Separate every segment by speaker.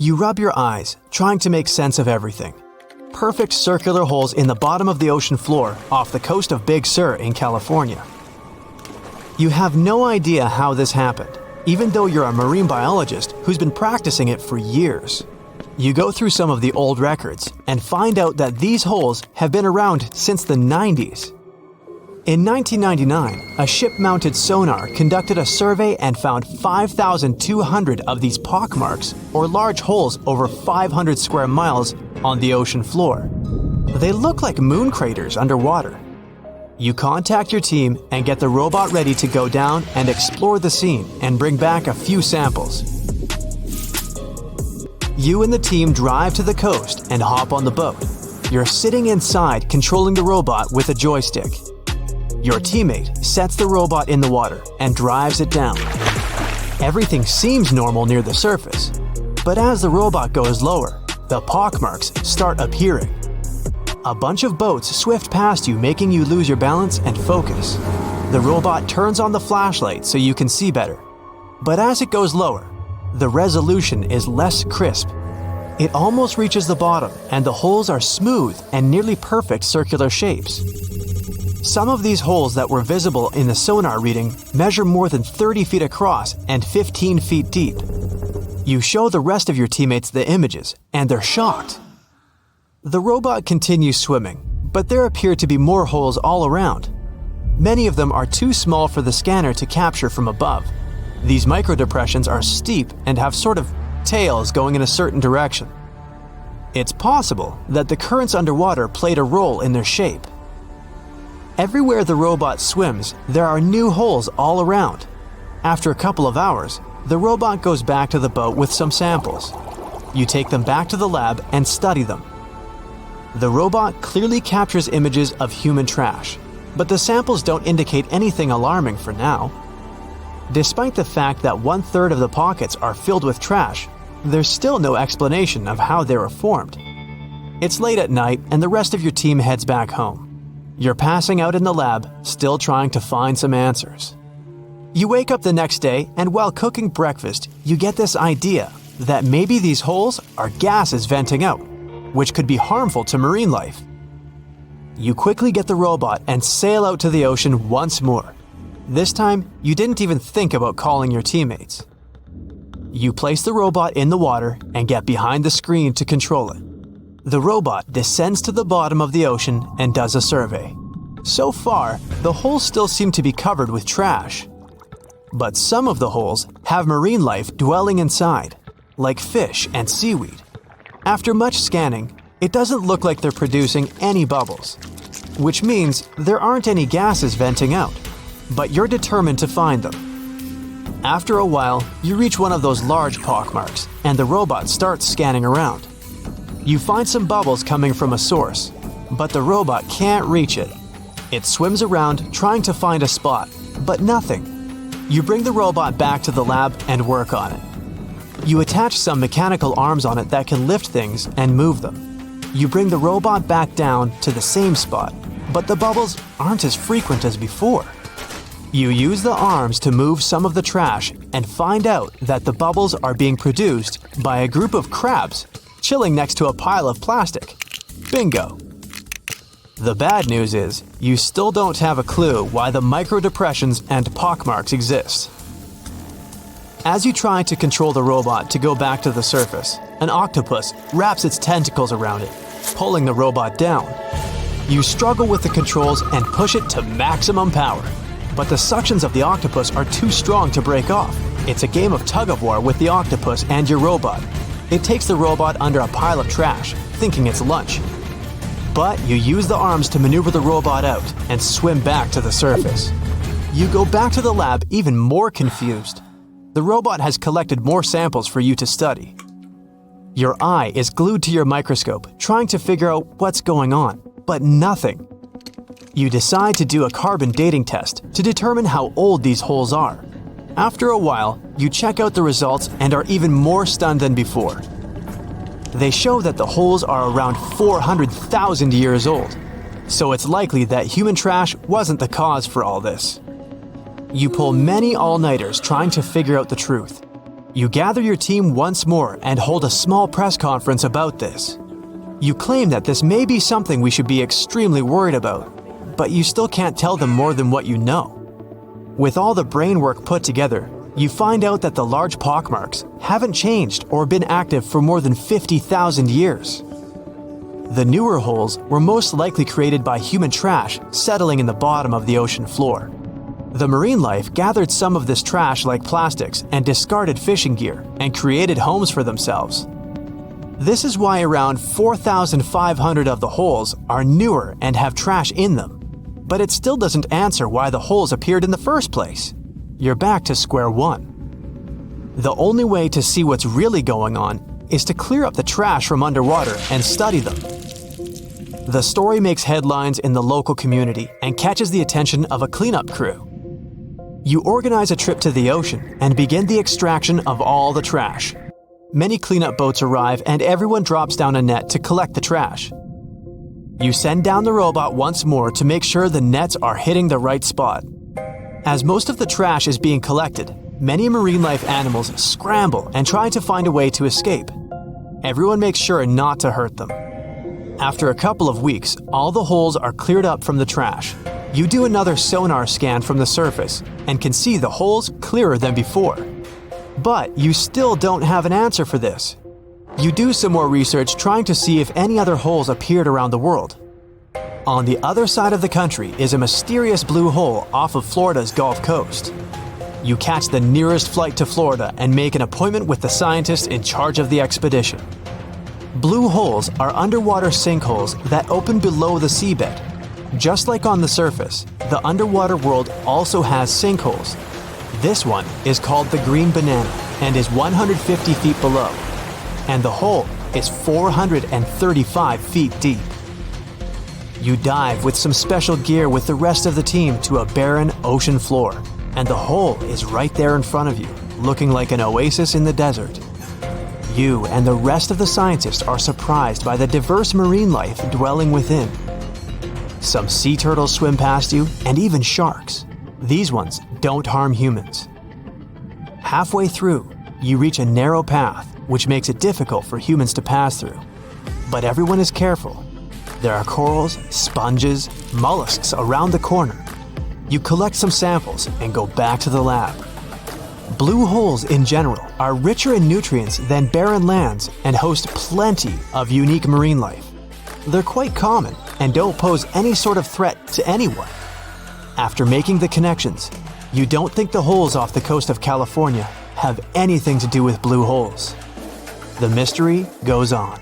Speaker 1: You rub your eyes, trying to make sense of everything. Perfect circular holes in the bottom of the ocean floor off the coast of Big Sur in California. You have no idea how this happened, even though you're a marine biologist who's been practicing it for years. You go through some of the old records and find out that these holes have been around since the 90s. In 1999, a ship-mounted sonar conducted a survey and found 5,200 of these pockmarks, or large holes over 500 square miles, on the ocean floor. They look like moon craters underwater. You contact your team and get the robot ready to go down and explore the scene and bring back a few samples. You and the team drive to the coast and hop on the boat. You're sitting inside controlling the robot with a joystick. Your teammate sets the robot in the water and drives it down. Everything seems normal near the surface, but as the robot goes lower, the pockmarks start appearing. A bunch of boats swift past you, making you lose your balance and focus. The robot turns on the flashlight so you can see better, but as it goes lower, the resolution is less crisp. It almost reaches the bottom, and the holes are smooth and nearly perfect circular shapes. Some of these holes that were visible in the sonar reading measure more than 30 feet across and 15 feet deep. You show the rest of your teammates the images, and they're shocked. The robot continues swimming, but there appear to be more holes all around. Many of them are too small for the scanner to capture from above. These microdepressions are steep and have sort of tails going in a certain direction. It's possible that the currents underwater played a role in their shape. Everywhere the robot swims, there are new holes all around. After a couple of hours, the robot goes back to the boat with some samples. You take them back to the lab and study them. The robot clearly captures images of human trash, but the samples don't indicate anything alarming for now. Despite the fact that 1/3 of the pockets are filled with trash, there's still no explanation of how they were formed. It's late at night and the rest of your team heads back home. You're passing out in the lab, still trying to find some answers. You wake up the next day, and while cooking breakfast, you get this idea that maybe these holes are gases venting out, which could be harmful to marine life. You quickly get the robot and sail out to the ocean once more. This time, you didn't even think about calling your teammates. You place the robot in the water and get behind the screen to control it. The robot descends to the bottom of the ocean and does a survey. So far, the holes still seem to be covered with trash. But some of the holes have marine life dwelling inside, like fish and seaweed. After much scanning, it doesn't look like they're producing any bubbles, which means there aren't any gases venting out, but you're determined to find them. After a while, you reach one of those large pockmarks, and the robot starts scanning around. You find some bubbles coming from a source, but the robot can't reach it. It swims around trying to find a spot, but nothing. You bring the robot back to the lab and work on it. You attach some mechanical arms on it that can lift things and move them. You bring the robot back down to the same spot, but the bubbles aren't as frequent as before. You use the arms to move some of the trash and find out that the bubbles are being produced by a group of crabs chilling next to a pile of plastic. Bingo! The bad news is, you still don't have a clue why the microdepressions and pockmarks exist. As you try to control the robot to go back to the surface, an octopus wraps its tentacles around it, pulling the robot down. You struggle with the controls and push it to maximum power, but the suctions of the octopus are too strong to break off. It's a game of tug-of-war with the octopus and your robot. It takes the robot under a pile of trash, thinking it's lunch. But you use the arms to maneuver the robot out and swim back to the surface. You go back to the lab even more confused. The robot has collected more samples for you to study. Your eye is glued to your microscope, trying to figure out what's going on, but nothing. You decide to do a carbon dating test to determine how old these holes are. After a while, you check out the results and are even more stunned than before. They show that the holes are around 400,000 years old, so it's likely that human trash wasn't the cause for all this. You pull many all-nighters trying to figure out the truth. You gather your team once more and hold a small press conference about this. You claim that this may be something we should be extremely worried about, but you still can't tell them more than what you know. With all the brain work put together, you find out that the large pockmarks haven't changed or been active for more than 50,000 years. The newer holes were most likely created by human trash settling in the bottom of the ocean floor. The marine life gathered some of this trash like plastics and discarded fishing gear and created homes for themselves. This is why around 4,500 of the holes are newer and have trash in them. But it still doesn't answer why the holes appeared in the first place. You're back to square one. The only way to see what's really going on is to clear up the trash from underwater and study them. The story makes headlines in the local community and catches the attention of a cleanup crew. You organize a trip to the ocean and begin the extraction of all the trash. Many cleanup boats arrive and everyone drops down a net to collect the trash. You send down the robot once more to make sure the nets are hitting the right spot. As most of the trash is being collected, many marine life animals scramble and try to find a way to escape. Everyone makes sure not to hurt them. After a couple of weeks, all the holes are cleared up from the trash. You do another sonar scan from the surface and can see the holes clearer than before. But you still don't have an answer for this. You do some more research trying to see if any other holes appeared around the world. On the other side of the country is a mysterious blue hole off of Florida's Gulf Coast. You catch the nearest flight to Florida and make an appointment with the scientists in charge of the expedition. Blue holes are underwater sinkholes that open below the seabed. Just like on the surface, the underwater world also has sinkholes. This one is called the Green Banana and is 150 feet below, and the hole is 435 feet deep. You dive with some special gear with the rest of the team to a barren ocean floor, and the hole is right there in front of you, looking like an oasis in the desert. You and the rest of the scientists are surprised by the diverse marine life dwelling within. Some sea turtles swim past you, and even sharks. These ones don't harm humans. Halfway through, you reach a narrow path, which makes it difficult for humans to pass through. But everyone is careful. There are corals, sponges, mollusks around the corner. You collect some samples and go back to the lab. Blue holes in general are richer in nutrients than barren lands and host plenty of unique marine life. They're quite common and don't pose any sort of threat to anyone. After making the connections, you don't think the holes off the coast of California have anything to do with blue holes. The mystery goes on.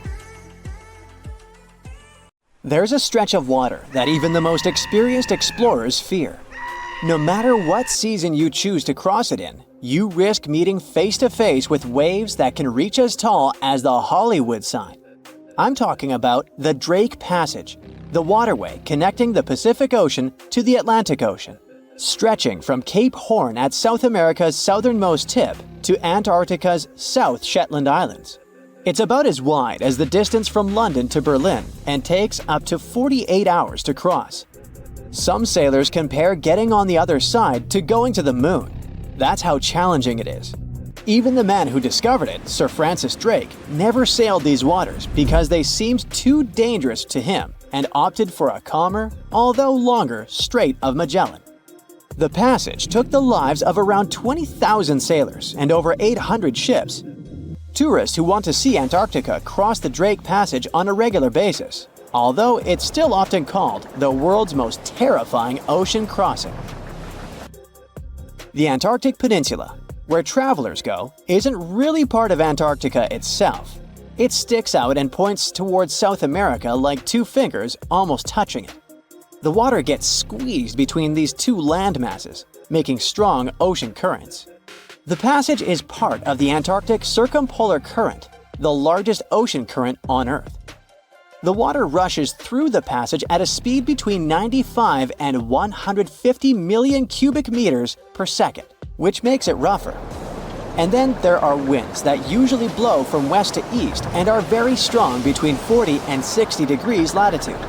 Speaker 1: There's a stretch of water that even the most experienced explorers fear. No matter what season you choose to cross it in, you risk meeting face-to-face with waves that can reach as tall as the Hollywood sign. I'm talking about the Drake Passage, the waterway connecting the Pacific Ocean to the Atlantic Ocean, stretching from Cape Horn at South America's southernmost tip to Antarctica's South Shetland Islands. It's about as wide as the distance from London to Berlin and takes up to 48 hours to cross. Some sailors compare getting on the other side to going to the moon. That's how challenging it is. Even the man who discovered it, Sir Francis Drake, never sailed these waters because they seemed too dangerous to him and opted for a calmer, although longer, Strait of Magellan. The passage took the lives of around 20,000 sailors and over 800 ships. Tourists who want to see Antarctica cross the Drake Passage on a regular basis, although it's still often called the world's most terrifying ocean crossing. The Antarctic Peninsula, where travelers go, isn't really part of Antarctica itself. It sticks out and points towards South America like two fingers almost touching it. The water gets squeezed between these two land masses, making strong ocean currents. The passage is part of the Antarctic Circumpolar Current, the largest ocean current on Earth. The water rushes through the passage at a speed between 95 and 150 million cubic meters per second, which makes it rougher. And then there are winds that usually blow from west to east and are very strong between 40 and 60 degrees latitude.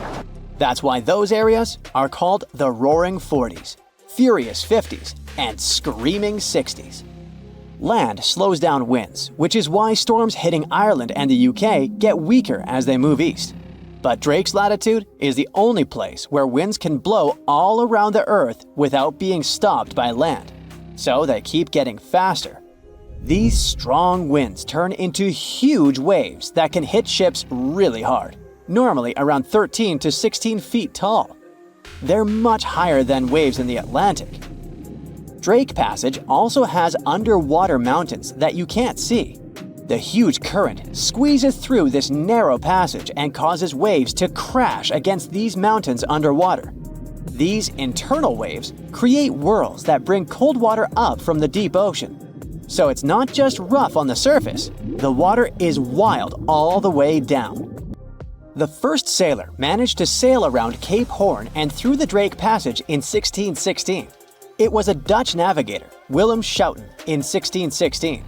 Speaker 1: That's why those areas are called the Roaring Forties, Furious 50s, and Screaming 60s. Land slows down winds, which is why storms hitting Ireland and the UK get weaker as they move east. But Drake's latitude is the only place where winds can blow all around the Earth without being stopped by land. So they keep getting faster. These strong winds turn into huge waves that can hit ships really hard, normally around 13 to 16 feet tall. They're much higher than waves in the Atlantic. Drake Passage also has underwater mountains that you can't see. The huge current squeezes through this narrow passage and causes waves to crash against these mountains underwater. These internal waves create whirls that bring cold water up from the deep ocean. So it's not just rough on the surface, the water is wild all the way down. The first sailor managed to sail around Cape Horn and through the Drake Passage in 1616. It was a Dutch navigator, Willem Schouten, in 1616.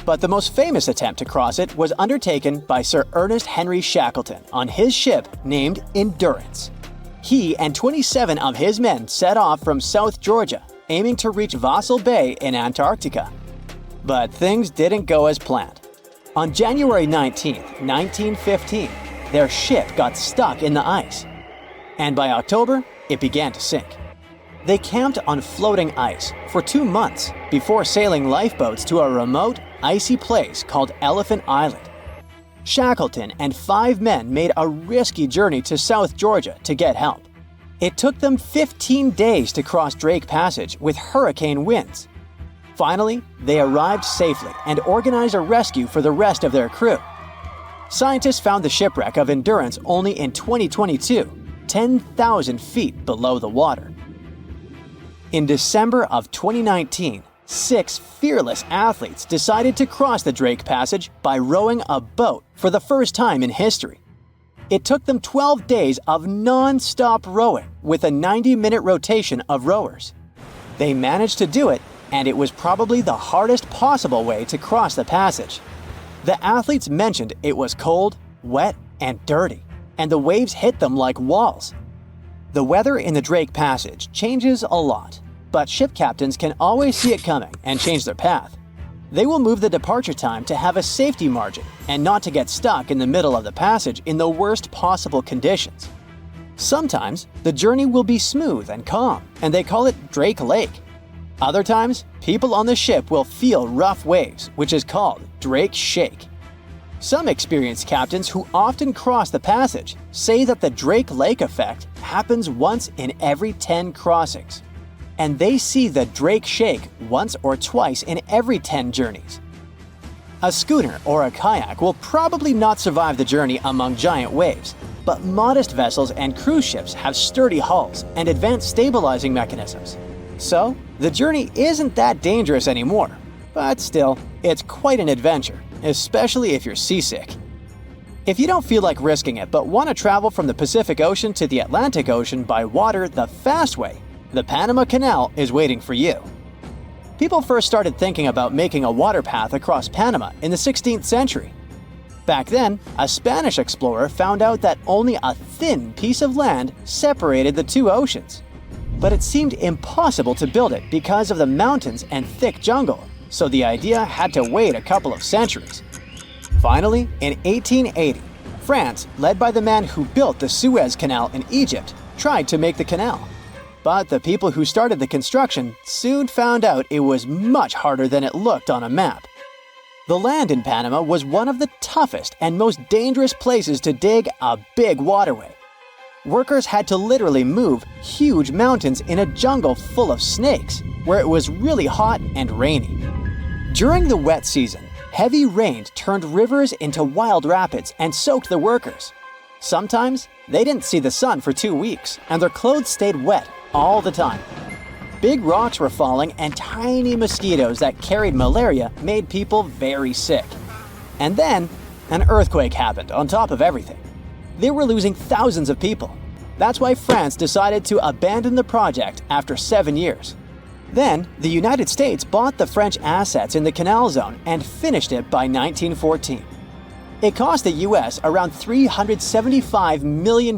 Speaker 1: But the most famous attempt to cross it was undertaken by Sir Ernest Henry Shackleton on his ship named Endurance. He and 27 of his men set off from South Georgia, aiming to reach Vassal Bay in Antarctica. But things didn't go as planned. On January 19, 1915, their ship got stuck in the ice. And by October, it began to sink. They camped on floating ice for 2 months before sailing lifeboats to a remote, icy place called Elephant Island. Shackleton and 5 men made a risky journey to South Georgia to get help. It took them 15 days to cross Drake Passage with hurricane winds. Finally, they arrived safely and organized a rescue for the rest of their crew. Scientists found the shipwreck of Endurance only in 2022, 10,000 feet below the water. In December of 2019, 6 fearless athletes decided to cross the Drake Passage by rowing a boat for the first time in history. It took them 12 days of non-stop rowing with a 90-minute rotation of rowers. They managed to do it, and it was probably the hardest possible way to cross the passage. The athletes mentioned it was cold, wet, and dirty, and the waves hit them like walls. The weather in the Drake Passage changes a lot, but ship captains can always see it coming and change their path. They will move the departure time to have a safety margin and not to get stuck in the middle of the passage in the worst possible conditions. Sometimes, the journey will be smooth and calm, and they call it Drake Lake. Other times, people on the ship will feel rough waves, which is called Drake Shake. Some experienced captains who often cross the passage say that the Drake Lake effect happens once in every 10 crossings, and they see the Drake Shake once or twice in every 10 journeys. A schooner or a kayak will probably not survive the journey among giant waves, but modest vessels and cruise ships have sturdy hulls and advanced stabilizing mechanisms. So, the journey isn't that dangerous anymore, but still, it's quite an adventure, especially if you're seasick. If you don't feel like risking it but want to travel from the Pacific Ocean to the Atlantic Ocean by water the fast way, the Panama Canal is waiting for you. People first started thinking about making a water path across Panama in the 16th century. Back then, a Spanish explorer found out that only a thin piece of land separated the two oceans. But it seemed impossible to build it because of the mountains and thick jungle, so the idea had to wait a couple of centuries. Finally, in 1880, France, led by the man who built the Suez Canal in Egypt, tried to make the canal. But the people who started the construction soon found out it was much harder than it looked on a map. The land in Panama was one of the toughest and most dangerous places to dig a big waterway. Workers had to literally move huge mountains in a jungle full of snakes, where it was really hot and rainy. During the wet season, heavy rain turned rivers into wild rapids and soaked the workers. Sometimes, they didn't see the sun for 2 weeks, and their clothes stayed wet all the time. Big rocks were falling, and tiny mosquitoes that carried malaria made people very sick. And then, an earthquake happened on top of everything. They were losing thousands of people. That's why France decided to abandon the project after 7 years. Then, the United States bought the French assets in the canal zone and finished it by 1914. It cost the US around $375 million.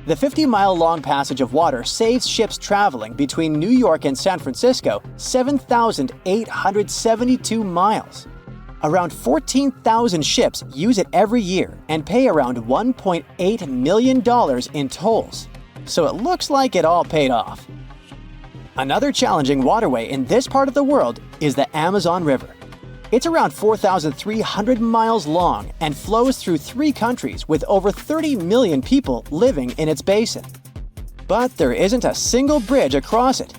Speaker 1: The 50-mile-long passage of water saves ships traveling between New York and San Francisco 7,872 miles. Around 14,000 ships use it every year and pay around $1.8 million in tolls. So it looks like it all paid off. Another challenging waterway in this part of the world is the Amazon River. It's around 4,300 miles long and flows through 3 countries with over 30 million people living in its basin. But there isn't a single bridge across it.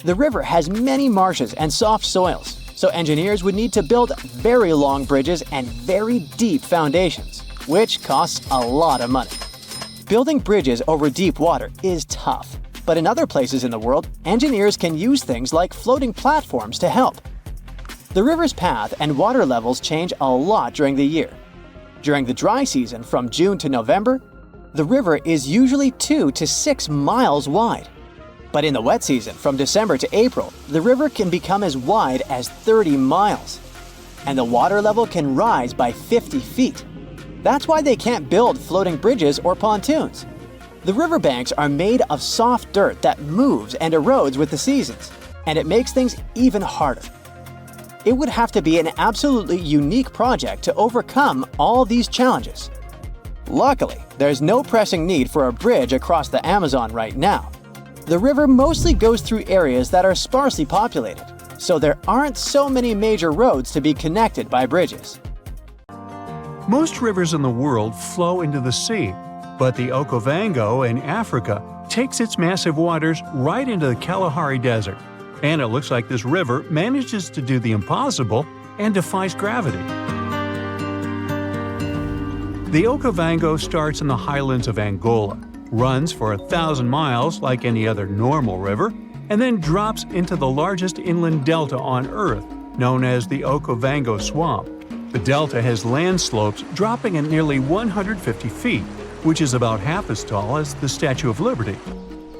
Speaker 1: The river has many marshes and soft soils, so engineers would need to build very long bridges and very deep foundations, which costs a lot of money. Building bridges over deep water is tough, but in other places in the world, engineers can use things like floating platforms to help. The river's path and water levels change a lot during the year. During the dry season from June to November, the river is usually 2 to 6 miles wide. But in the wet season from December to April, the river can become as wide as 30 miles. And the water level can rise by 50 feet. That's why they can't build floating bridges or pontoons. The riverbanks are made of soft dirt that moves and erodes with the seasons, and it makes things even harder. It would have to be an absolutely unique project to overcome all these challenges. Luckily, there's no pressing need for a bridge across the Amazon right now. The river mostly goes through areas that are sparsely populated, so there aren't so many major roads to be connected by bridges.
Speaker 2: Most rivers in the world flow into the sea, but the Okavango in Africa takes its massive waters right into the Kalahari Desert. And it looks like this river manages to do the impossible and defies gravity. The Okavango starts in the highlands of Angola, runs for 1,000 miles like any other normal river, and then drops into the largest inland delta on Earth, known as the Okavango Swamp. The delta has land slopes dropping at nearly 150 feet, which is about half as tall as the Statue of Liberty.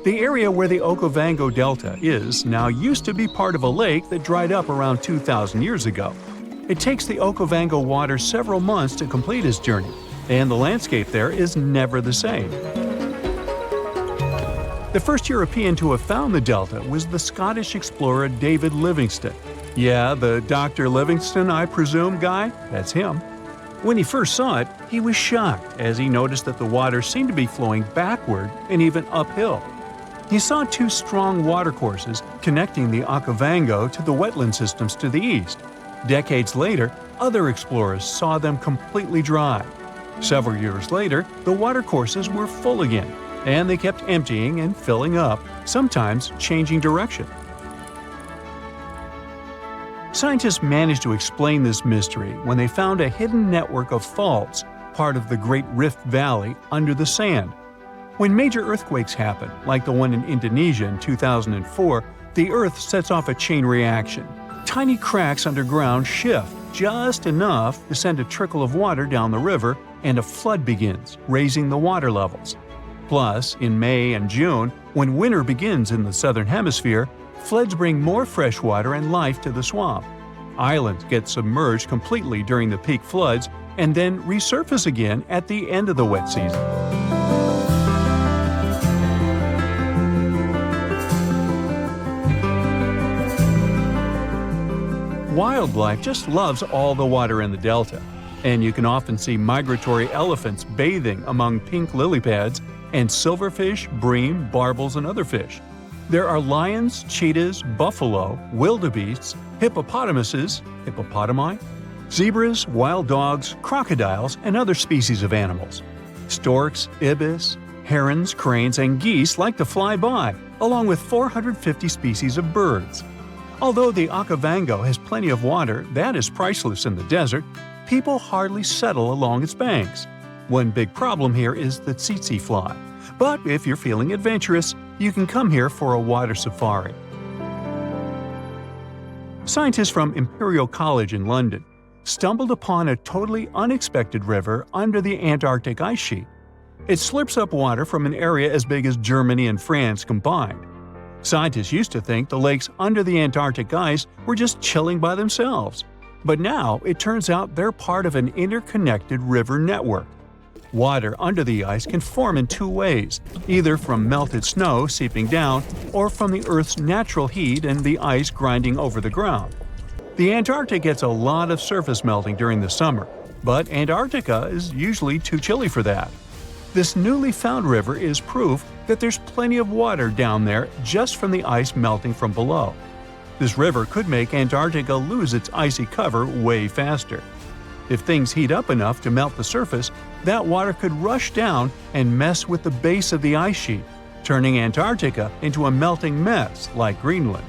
Speaker 2: The area where the Okavango Delta is now used to be part of a lake that dried up around 2,000 years ago. It takes the Okavango water several months to complete its journey, and the landscape there is never the same. The first European to have found the delta was the Scottish explorer David Livingstone. Yeah, the Dr. Livingstone, I presume, guy? That's him. When he first saw it, he was shocked as he noticed that the water seemed to be flowing backward and even uphill. He saw 2 strong watercourses connecting the Okavango to the wetland systems to the east. Decades later, other explorers saw them completely dry. Several years later, the watercourses were full again, and they kept emptying and filling up, sometimes changing direction. Scientists managed to explain this mystery when they found a hidden network of faults, part of the Great Rift Valley, under the sand. When major earthquakes happen, like the one in Indonesia in 2004, the Earth sets off a chain reaction. Tiny cracks underground shift just enough to send a trickle of water down the river, and a flood begins, raising the water levels. Plus, in May and June, when winter begins in the southern hemisphere, floods bring more fresh water and life to the swamp. Islands get submerged completely during the peak floods and then resurface again at the end of the wet season. Wildlife just loves all the water in the delta, and you can often see migratory elephants bathing among pink lily pads and silverfish, bream, barbels, and other fish. There are lions, cheetahs, buffalo, wildebeests, hippopotamuses, hippopotami, zebras, wild dogs, crocodiles, and other species of animals. Storks, ibis, herons, cranes, and geese like to fly by, along with 450 species of birds. Although the Okavango has plenty of water that is priceless in the desert, people hardly settle along its banks. One big problem here is the tsetse fly. But if you're feeling adventurous, you can come here for a water safari. Scientists from Imperial College in London stumbled upon a totally unexpected river under the Antarctic ice sheet. It slurps up water from an area as big as Germany and France combined. Scientists used to think the lakes under the Antarctic ice were just chilling by themselves. But now it turns out they're part of an interconnected river network. Water under the ice can form in two ways, either from melted snow seeping down or from the Earth's natural heat and the ice grinding over the ground. The Antarctic gets a lot of surface melting during the summer, but Antarctica is usually too chilly for that. This newly found river is proof that there's plenty of water down there just from the ice melting from below. This river could make Antarctica lose its icy cover way faster. If things heat up enough to melt the surface, that water could rush down and mess with the base of the ice sheet, turning Antarctica into a melting mess like Greenland.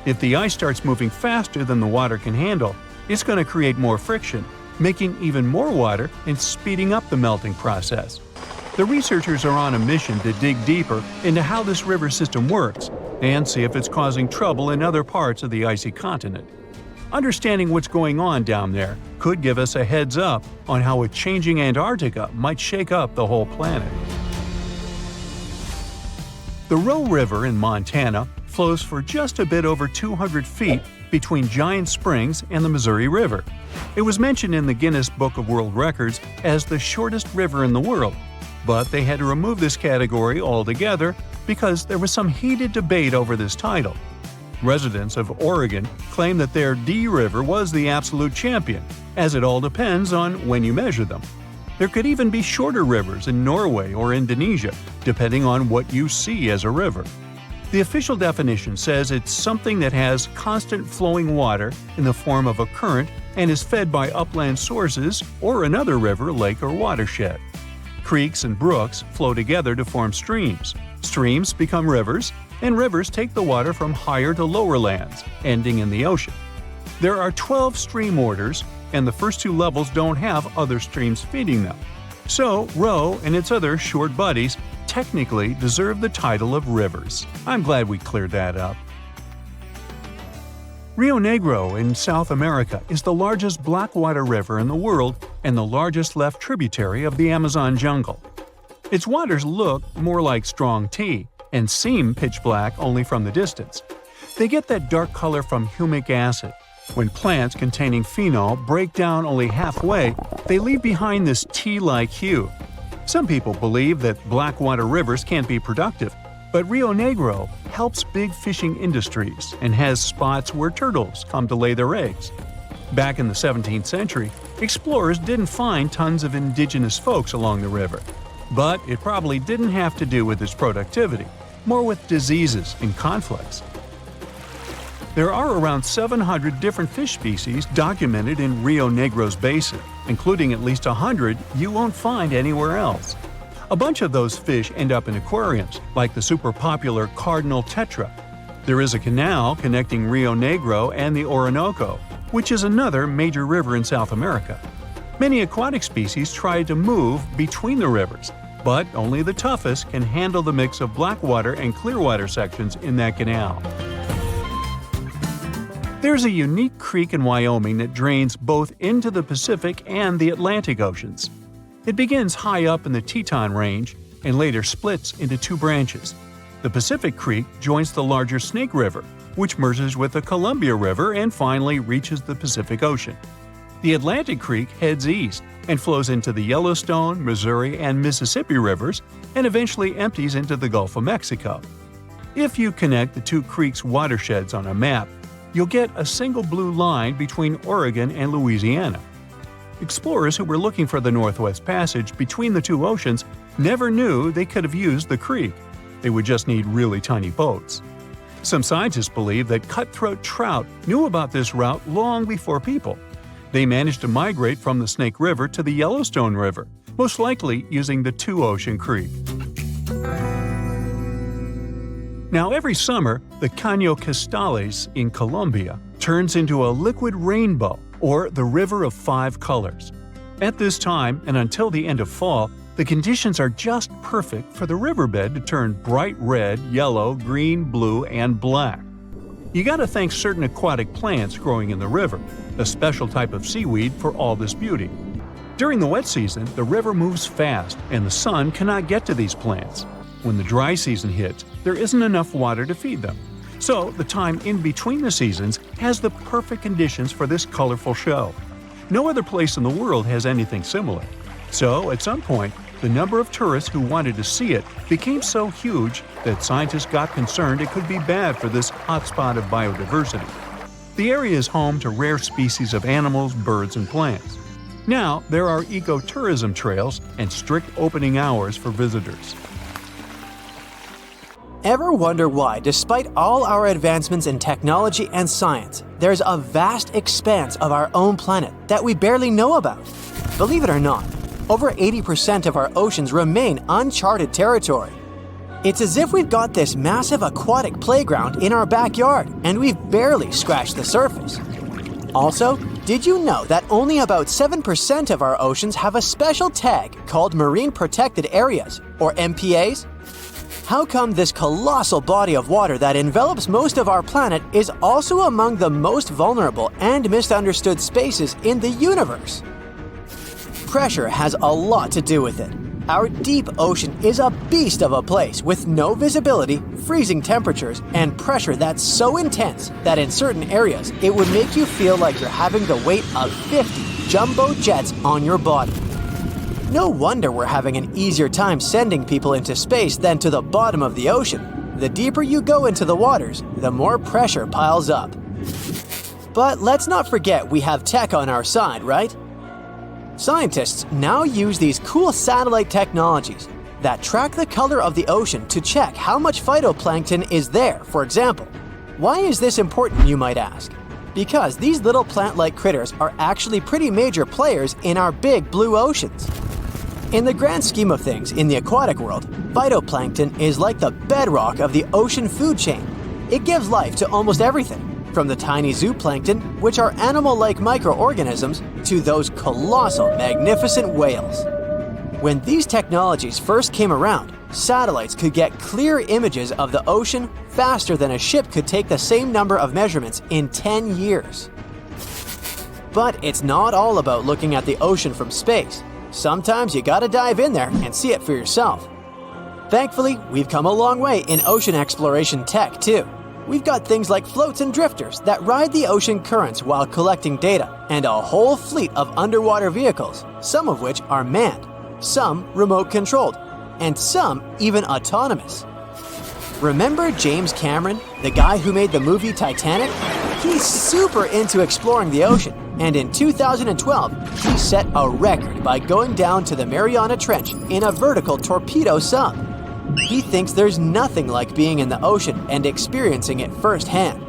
Speaker 2: If the ice starts moving faster than the water can handle, it's going to create more friction, making even more water and speeding up the melting process. The researchers are on a mission to dig deeper into how this river system works and see if it's causing trouble in other parts of the icy continent. Understanding what's going on down there could give us a heads up on how a changing Antarctica might shake up the whole planet. The Roe River in Montana flows for just a bit over 200 feet between Giant Springs and the Missouri River. It was mentioned in the Guinness Book of World Records as the shortest river in the world, but they had to remove this category altogether because there was some heated debate over this title. Residents of Oregon claim that their D River was the absolute champion, as it all depends on when you measure them. There could even be shorter rivers in Norway or Indonesia, depending on what you see as a river. The official definition says it's something that has constant flowing water in the form of a current and is fed by upland sources or another river, lake, or watershed. Creeks and brooks flow together to form streams. Streams become rivers, and rivers take the water from higher to lower lands, ending in the ocean. There are 12 stream orders, and the first two levels don't have other streams feeding them. So, Roe and its other short buddies technically deserve the title of rivers. I'm glad we cleared that up. Rio Negro in South America is the largest blackwater river in the world and the largest left tributary of the Amazon jungle. Its waters look more like strong tea and seem pitch black only from the distance. They get that dark color from humic acid. When plants containing phenol break down only halfway, they leave behind this tea-like hue. Some people believe that blackwater rivers can't be productive, but Rio Negro helps big fishing industries and has spots where turtles come to lay their eggs. Back in the 17th century, explorers didn't find tons of indigenous folks along the river. But it probably didn't have to do with its productivity, more with diseases and conflicts. There are around 700 different fish species documented in Rio Negro's basin, including at least 100 you won't find anywhere else. A bunch of those fish end up in aquariums, like the super popular cardinal tetra. There is a canal connecting Rio Negro and the Orinoco, which is another major river in South America. Many aquatic species try to move between the rivers, but only the toughest can handle the mix of blackwater and clearwater sections in that canal. There's a unique creek in Wyoming that drains both into the Pacific and the Atlantic Oceans. It begins high up in the Teton Range and later splits into two branches. The Pacific Creek joins the larger Snake River, which merges with the Columbia River and finally reaches the Pacific Ocean. The Atlantic Creek heads east and flows into the Yellowstone, Missouri, and Mississippi rivers and eventually empties into the Gulf of Mexico. If you connect the two creeks' watersheds on a map, you'll get a single blue line between Oregon and Louisiana. Explorers who were looking for the Northwest Passage between the two oceans never knew they could have used the creek. They would just need really tiny boats. Some scientists believe that cutthroat trout knew about this route long before people. They managed to migrate from the Snake River to the Yellowstone River, most likely using the Two-Ocean Creek. Now, every summer, the Caño Cristales in Colombia turns into a liquid rainbow, or the River of Five Colors. At this time, and until the end of fall, the conditions are just perfect for the riverbed to turn bright red, yellow, green, blue, and black. You gotta thank certain aquatic plants growing in the river, a special type of seaweed for all this beauty. During the wet season, the river moves fast and the sun cannot get to these plants. When the dry season hits, there isn't enough water to feed them. So, the time in between the seasons has the perfect conditions for this colorful show. No other place in the world has anything similar. So, at some point, the number of tourists who wanted to see it became so huge that scientists got concerned it could be bad for this hotspot of biodiversity. The area is home to rare species of animals, birds, and plants. Now, there are ecotourism trails and strict opening hours for visitors.
Speaker 1: Ever wonder why, despite all our advancements in technology and science, there's a vast expanse of our own planet that we barely know about? Believe it or not, over 80% of our oceans remain uncharted territory. It's as if we've got this massive aquatic playground in our backyard, and we've barely scratched the surface. Also, did you know that only about 7% of our oceans have a special tag called Marine Protected Areas, or MPAs? How come this colossal body of water that envelops most of our planet is also among the most vulnerable and misunderstood spaces in the universe? Pressure has a lot to do with it. Our deep ocean is a beast of a place with no visibility, freezing temperatures, and pressure that's so intense that in certain areas it would make you feel like you're having the weight of 50 jumbo jets on your body. No wonder we're having an easier time sending people into space than to the bottom of the ocean. The deeper you go into the waters, the more pressure piles up. But let's not forget we have tech on our side, right? Scientists now use these cool satellite technologies that track the color of the ocean to check how much phytoplankton is there, for example. Why is this important, you might ask? Because these little plant-like critters are actually pretty major players in our big blue oceans. In the grand scheme of things in the aquatic world, phytoplankton is like the bedrock of the ocean food chain. It gives life to almost everything, from the tiny zooplankton, which are animal-like microorganisms, to those colossal, magnificent whales. When these technologies first came around, satellites could get clear images of the ocean faster than a ship could take the same number of measurements in 10 years. But it's not all about looking at the ocean from space. Sometimes you gotta dive in there and see it for yourself. Thankfully, we've come a long way in ocean exploration tech too. We've got things like floats and drifters that ride the ocean currents while collecting data, and a whole fleet of underwater vehicles, some of which are manned, some remote-controlled, and some even autonomous. Remember James Cameron, the guy who made the movie Titanic? He's super into exploring the ocean, and in 2012, he set a record by going down to the Mariana Trench in a vertical torpedo sub. He thinks there's nothing like being in the ocean and experiencing it firsthand.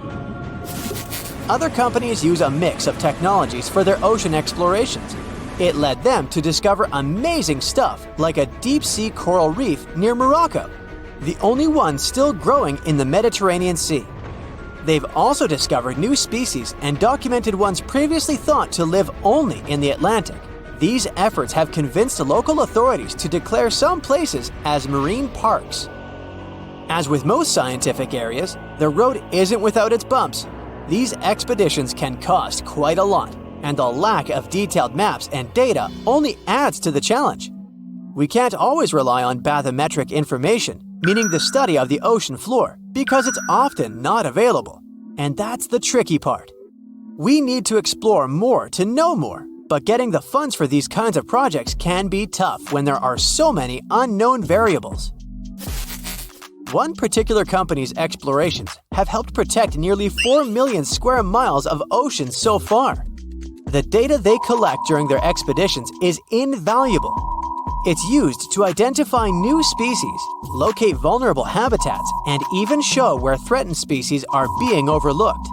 Speaker 1: Other companies use a mix of technologies for their ocean explorations. It led them to discover amazing stuff like a deep-sea coral reef near Morocco, the only one still growing in the Mediterranean Sea. They've also discovered new species and documented ones previously thought to live only in the Atlantic. These efforts have convinced local authorities to declare some places as marine parks. As with most scientific areas, the road isn't without its bumps. These expeditions can cost quite a lot, and the lack of detailed maps and data only adds to the challenge. We can't always rely on bathymetric information, meaning the study of the ocean floor, because it's often not available. And that's the tricky part. We need to explore more to know more, but getting the funds for these kinds of projects can be tough when there are so many unknown variables. One particular company's explorations have helped protect nearly 4 million square miles of ocean so far. The data they collect during their expeditions is invaluable. It's used to identify new species, locate vulnerable habitats, and even show where threatened species are being overlooked.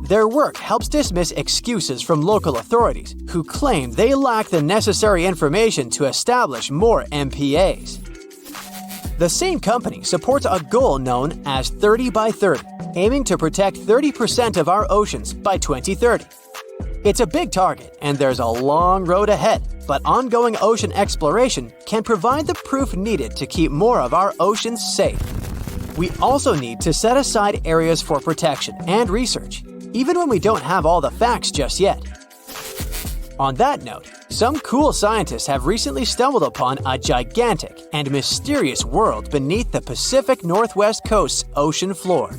Speaker 1: Their work helps dismiss excuses from local authorities who claim they lack the necessary information to establish more MPAs. The same company supports a goal known as 30 by 30, aiming to protect 30% of our oceans by 2030. It's a big target, and there's a long road ahead, but ongoing ocean exploration can provide the proof needed to keep more of our oceans safe. We also need to set aside areas for protection and research, even when we don't have all the facts just yet. On that note, some cool scientists have recently stumbled upon a gigantic and mysterious world beneath the Pacific Northwest coast's ocean floor.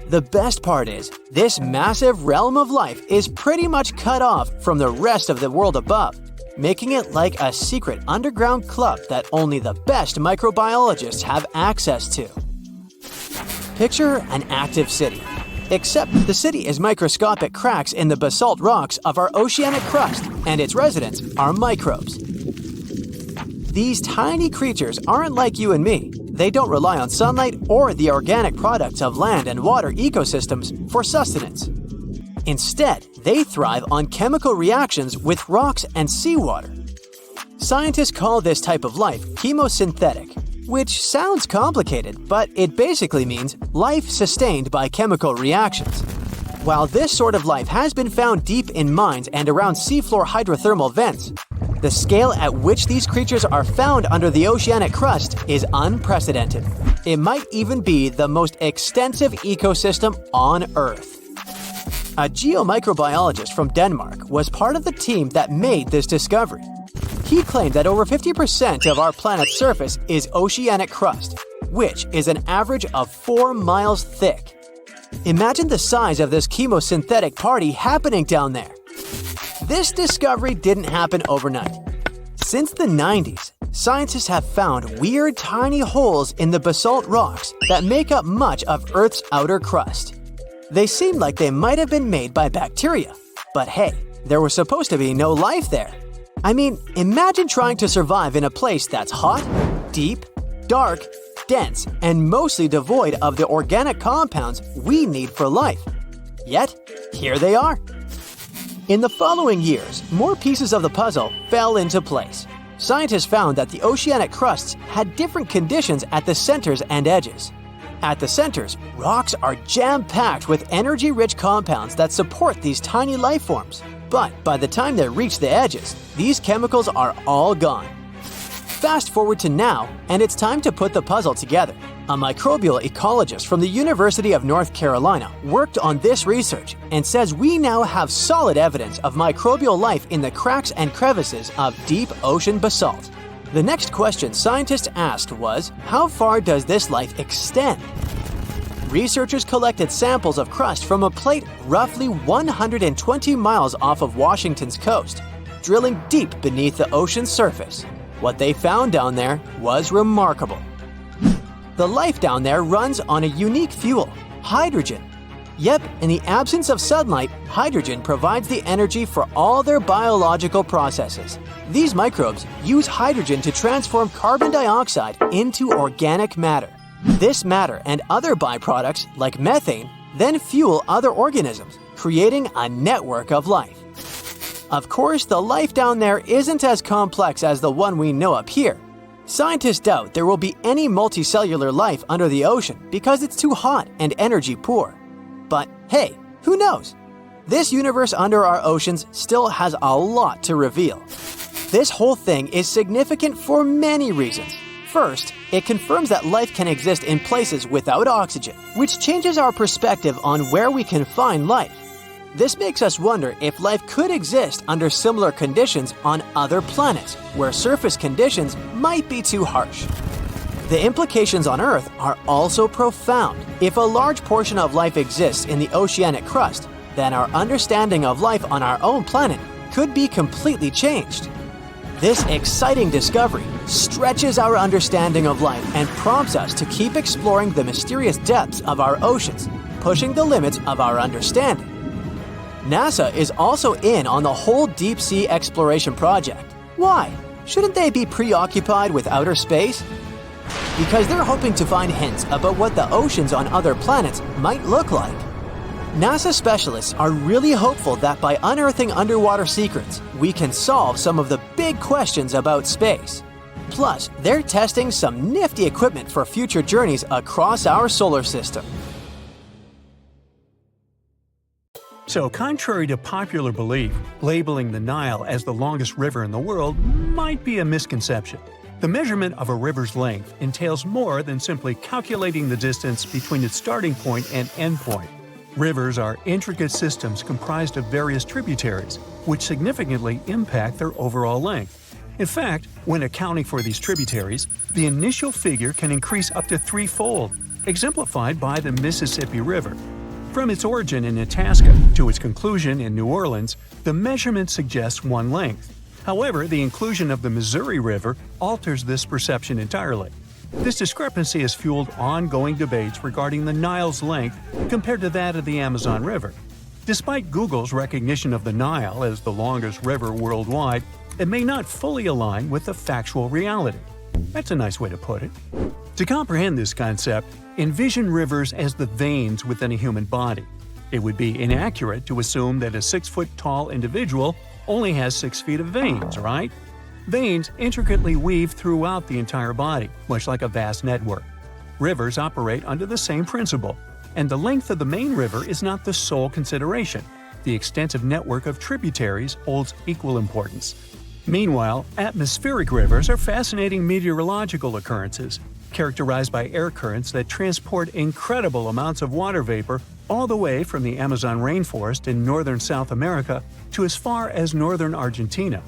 Speaker 1: The best part is, this massive realm of life is pretty much cut off from the rest of the world above. making it like a secret underground club that only the best microbiologists have access to. Picture an active city, except the city is microscopic cracks in the basalt rocks of our oceanic crust, and its residents are microbes. These tiny creatures aren't like you and me. They don't rely on sunlight or the organic products of land and water ecosystems for sustenance. Instead, they thrive on chemical reactions with rocks and seawater. Scientists call this type of life chemosynthetic, which sounds complicated, but it basically means life sustained by chemical reactions. While this sort of life has been found deep in mines and around seafloor hydrothermal vents, the scale at which these creatures are found under the oceanic crust is unprecedented. It might even be the most extensive ecosystem on Earth. A geomicrobiologist from Denmark was part of the team that made this discovery. He claimed that over 50% of our planet's surface is oceanic crust, which is an average of 4 miles thick. Imagine the size of this chemosynthetic party happening down there. This discovery didn't happen overnight. Since the 90s, scientists have found weird tiny holes in the basalt rocks that make up much of Earth's outer crust. They seem like they might have been made by bacteria. But hey, there was supposed to be no life there. I mean, imagine trying to survive in a place that's hot, deep, dark, dense, and mostly devoid of the organic compounds we need for life. Yet, here they are. In the following years, more pieces of the puzzle fell into place. Scientists found that the oceanic crusts had different conditions at the centers and edges. At the centers, rocks are jam-packed with energy-rich compounds that support these tiny life forms. But by the time they reach the edges, these chemicals are all gone. Fast forward to now, and it's time to put the puzzle together. A microbial ecologist from the University of North Carolina worked on this research and says we now have solid evidence of microbial life in the cracks and crevices of deep ocean basalt. The next question scientists asked was, how far does this life extend? Researchers collected samples of crust from a plate roughly 120 miles off of Washington's coast, drilling deep beneath the ocean's surface. What they found down there was remarkable. The life down there runs on a unique fuel, hydrogen. Yep, in the absence of sunlight, hydrogen provides the energy for all their biological processes. These microbes use hydrogen to transform carbon dioxide into organic matter. This matter and other byproducts, like methane, then fuel other organisms, creating a network of life. Of course, the life down there isn't as complex as the one we know up here. Scientists doubt there will be any multicellular life under the ocean because it's too hot and energy poor. But hey, who knows? This universe under our oceans still has a lot to reveal. This whole thing is significant for many reasons. First, it confirms that life can exist in places without oxygen, which changes our perspective on where we can find life. This makes us wonder if life could exist under similar conditions on other planets, where surface conditions might be too harsh. The implications on Earth are also profound. If a large portion of life exists in the oceanic crust, then our understanding of life on our own planet could be completely changed. This exciting discovery stretches our understanding of life and prompts us to keep exploring the mysterious depths of our oceans, pushing the limits of our understanding. NASA is also in on the whole deep sea exploration project. Why? Shouldn't they be preoccupied with outer space? Because they're hoping to find hints about what the oceans on other planets might look like. NASA specialists are really hopeful that by unearthing underwater secrets, we can solve some of the big questions about space. Plus, they're testing some nifty equipment for future journeys across our solar system.
Speaker 2: So, contrary to popular belief, labeling the Nile as the longest river in the world might be a misconception. The measurement of a river's length entails more than simply calculating the distance between its starting point and end point. Rivers are intricate systems comprised of various tributaries, which significantly impact their overall length. In fact, when accounting for these tributaries, the initial figure can increase up to threefold, exemplified by the Mississippi River. From its origin in Itasca to its conclusion in New Orleans, the measurement suggests one length. However, the inclusion of the Missouri River alters this perception entirely. This discrepancy has fueled ongoing debates regarding the Nile's length compared to that of the Amazon River. Despite Google's recognition of the Nile as the longest river worldwide, it may not fully align with the factual reality. That's a nice way to put it. To comprehend this concept, envision rivers as the veins within a human body. It would be inaccurate to assume that a 6-foot-tall individual only has 6 feet of veins, right? Veins intricately weave throughout the entire body, much like a vast network. Rivers operate under the same principle, and the length of the main river is not the sole consideration. The extensive network of tributaries holds equal importance. Meanwhile, atmospheric rivers are fascinating meteorological occurrences, characterized by air currents that transport incredible amounts of water vapor all the way from the Amazon rainforest in northern South America to as far as northern Argentina.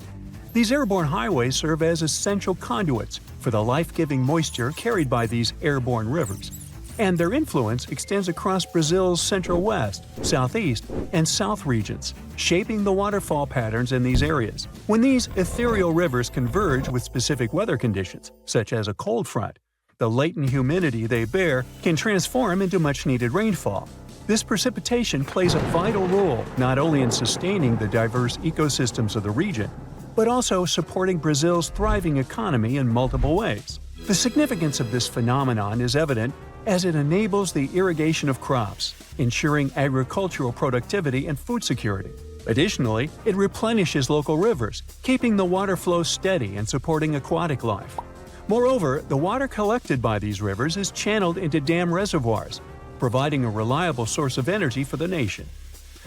Speaker 2: These airborne highways serve as essential conduits for the life-giving moisture carried by these airborne rivers, and their influence extends across Brazil's central west, southeast, and south regions, shaping the waterfall patterns in these areas. When these ethereal rivers converge with specific weather conditions, such as a cold front, the latent humidity they bear can transform into much-needed rainfall. This precipitation plays a vital role not only in sustaining the diverse ecosystems of the region, but also supporting Brazil's thriving economy in multiple ways. The significance of this phenomenon is evident as it enables the irrigation of crops, ensuring agricultural productivity and food security. Additionally, it replenishes local rivers, keeping the water flow steady and supporting aquatic life. Moreover, the water collected by these rivers is channeled into dam reservoirs, providing a reliable source of energy for the nation.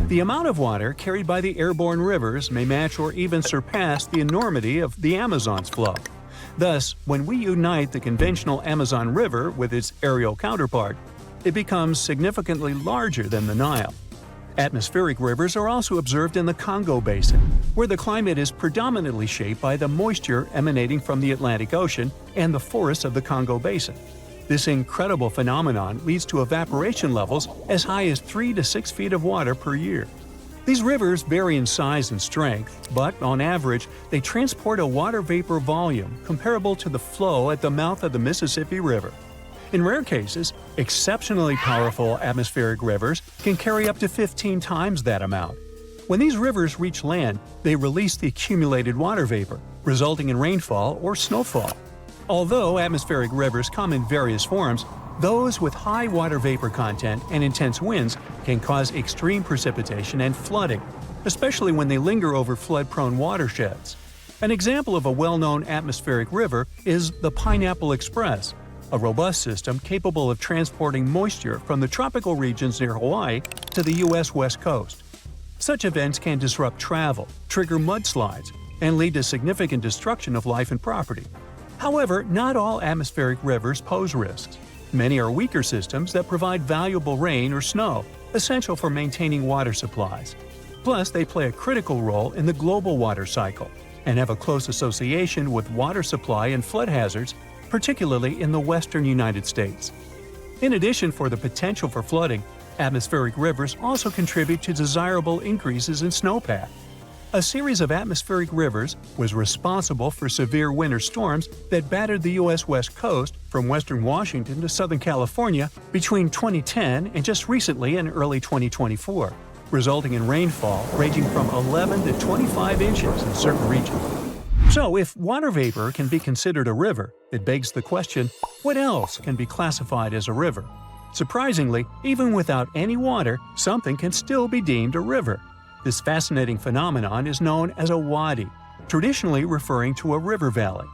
Speaker 2: The amount of water carried by the airborne rivers may match or even surpass the enormity of the Amazon's flow. Thus, when we unite the conventional Amazon River with its aerial counterpart, it becomes significantly larger than the Nile. Atmospheric rivers are also observed in the Congo Basin, where the climate is predominantly shaped by the moisture emanating from the Atlantic Ocean and the forests of the Congo Basin. This incredible phenomenon leads to evaporation levels as high as 3 to 6 feet of water per year. These rivers vary in size and strength, but on average, they transport a water vapor volume comparable to the flow at the mouth of the Mississippi River. In rare cases, exceptionally powerful atmospheric rivers can carry up to 15 times that amount. When these rivers reach land, they release the accumulated water vapor, resulting in rainfall or snowfall. Although atmospheric rivers come in various forms, those with high water vapor content and intense winds can cause extreme precipitation and flooding, especially when they linger over flood-prone watersheds. An example of a well-known atmospheric river is the Pineapple Express, a robust system capable of transporting moisture from the tropical regions near Hawaii to the U.S. West Coast. Such events can disrupt travel, trigger mudslides, and lead to significant destruction of life and property. However, not all atmospheric rivers pose risks. Many are weaker systems that provide valuable rain or snow, essential for maintaining water supplies. Plus, they play a critical role in the global water cycle and have a close association with water supply and flood hazards, particularly in the western United States. In addition for the potential for flooding, atmospheric rivers also contribute to desirable increases in snowpack. A series of atmospheric rivers was responsible for severe winter storms that battered the U.S. West Coast from western Washington to southern California between 2010 and just recently in early 2024, resulting in rainfall ranging from 11 to 25 inches in certain regions. So, if water vapor can be considered a river, it begs the question, what else can be classified as a river? Surprisingly, even without any water, something can still be deemed a river. This fascinating phenomenon is known as a wadi, traditionally referring to a river valley.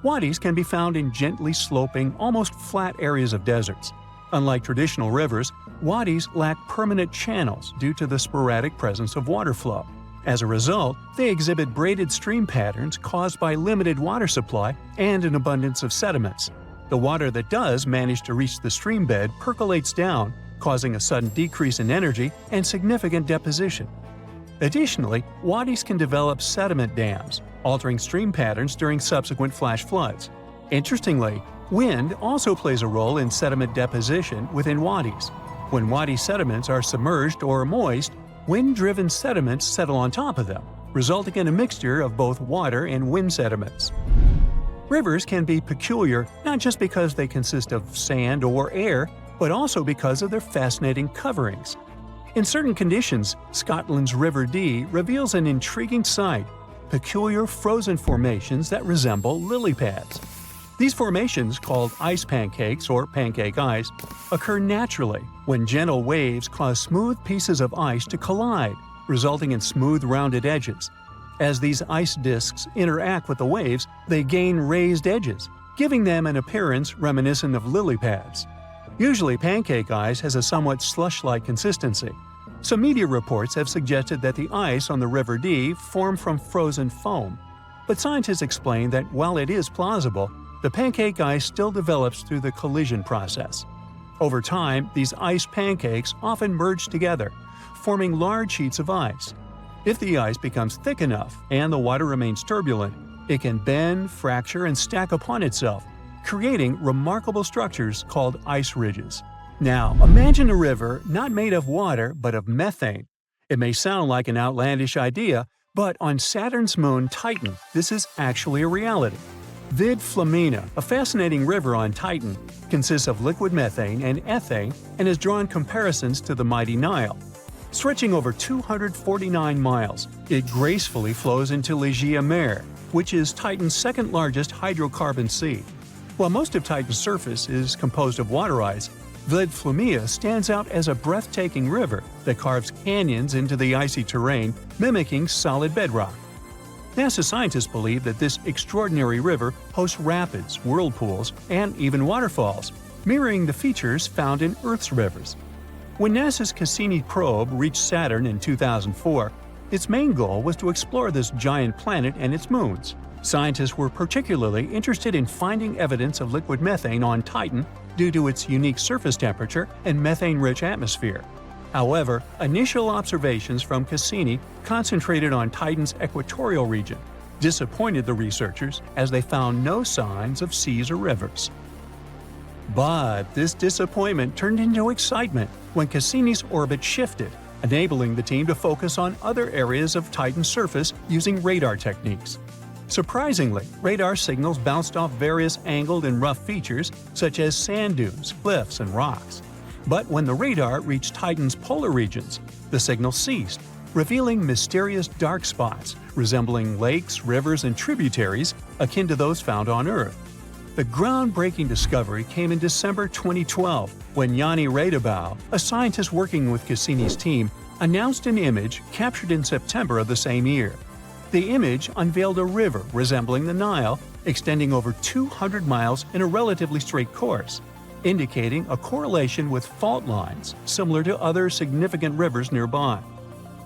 Speaker 2: Wadis can be found in gently sloping, almost flat areas of deserts. Unlike traditional rivers, wadis lack permanent channels due to the sporadic presence of water flow. As a result, they exhibit braided stream patterns caused by limited water supply and an abundance of sediments. The water that does manage to reach the stream bed percolates down, causing a sudden decrease in energy and significant deposition. Additionally, wadis can develop sediment dams, altering stream patterns during subsequent flash floods. Interestingly, wind also plays a role in sediment deposition within wadis. When wadi sediments are submerged or moist, wind-driven sediments settle on top of them, resulting in a mixture of both water and wind sediments. Rivers can be peculiar not just because they consist of sand or air, but also because of their fascinating coverings. In certain conditions, Scotland's River Dee reveals an intriguing sight: peculiar frozen formations that resemble lily pads. These formations, called ice pancakes or pancake ice, occur naturally when gentle waves cause smooth pieces of ice to collide, resulting in smooth rounded edges. As these ice disks interact with the waves, they gain raised edges, giving them an appearance reminiscent of lily pads. Usually, pancake ice has a somewhat slush-like consistency. Some media reports have suggested that the ice on the River Dee formed from frozen foam. But scientists explain that while it is plausible, the pancake ice still develops through the collision process. Over time, these ice pancakes often merge together, forming large sheets of ice. If the ice becomes thick enough and the water remains turbulent, it can bend, fracture, and stack upon itself, creating remarkable structures called ice ridges. Now, imagine a river not made of water but of methane. It may sound like an outlandish idea, but on Saturn's moon Titan, this is actually a reality. Vid Flamina, a fascinating river on Titan, consists of liquid methane and ethane and has drawn comparisons to the mighty Nile. Stretching over 249 miles, it gracefully flows into l'Egea Mare, which is Titan's second-largest hydrocarbon sea. While most of Titan's surface is composed of water ice, Vid Flamina stands out as a breathtaking river that carves canyons into the icy terrain, mimicking solid bedrock. NASA scientists believe that this extraordinary river hosts rapids, whirlpools, and even waterfalls, mirroring the features found in Earth's rivers. When NASA's Cassini probe reached Saturn in 2004, its main goal was to explore this giant planet and its moons. Scientists were particularly interested in finding evidence of liquid methane on Titan due to its unique surface temperature and methane-rich atmosphere. However, initial observations from Cassini concentrated on Titan's equatorial region, disappointed the researchers as they found no signs of seas or rivers. But this disappointment turned into excitement when Cassini's orbit shifted, enabling the team to focus on other areas of Titan's surface using radar techniques. Surprisingly, radar signals bounced off various angled and rough features such as sand dunes, cliffs, and rocks. But when the radar reached Titan's polar regions, the signal ceased, revealing mysterious dark spots resembling lakes, rivers, and tributaries akin to those found on Earth. The groundbreaking discovery came in December 2012 when Yanni Radebau, a scientist working with Cassini's team, announced an image captured in September of the same year. The image unveiled a river resembling the Nile, extending over 200 miles in a relatively straight course, indicating a correlation with fault lines similar to other significant rivers nearby.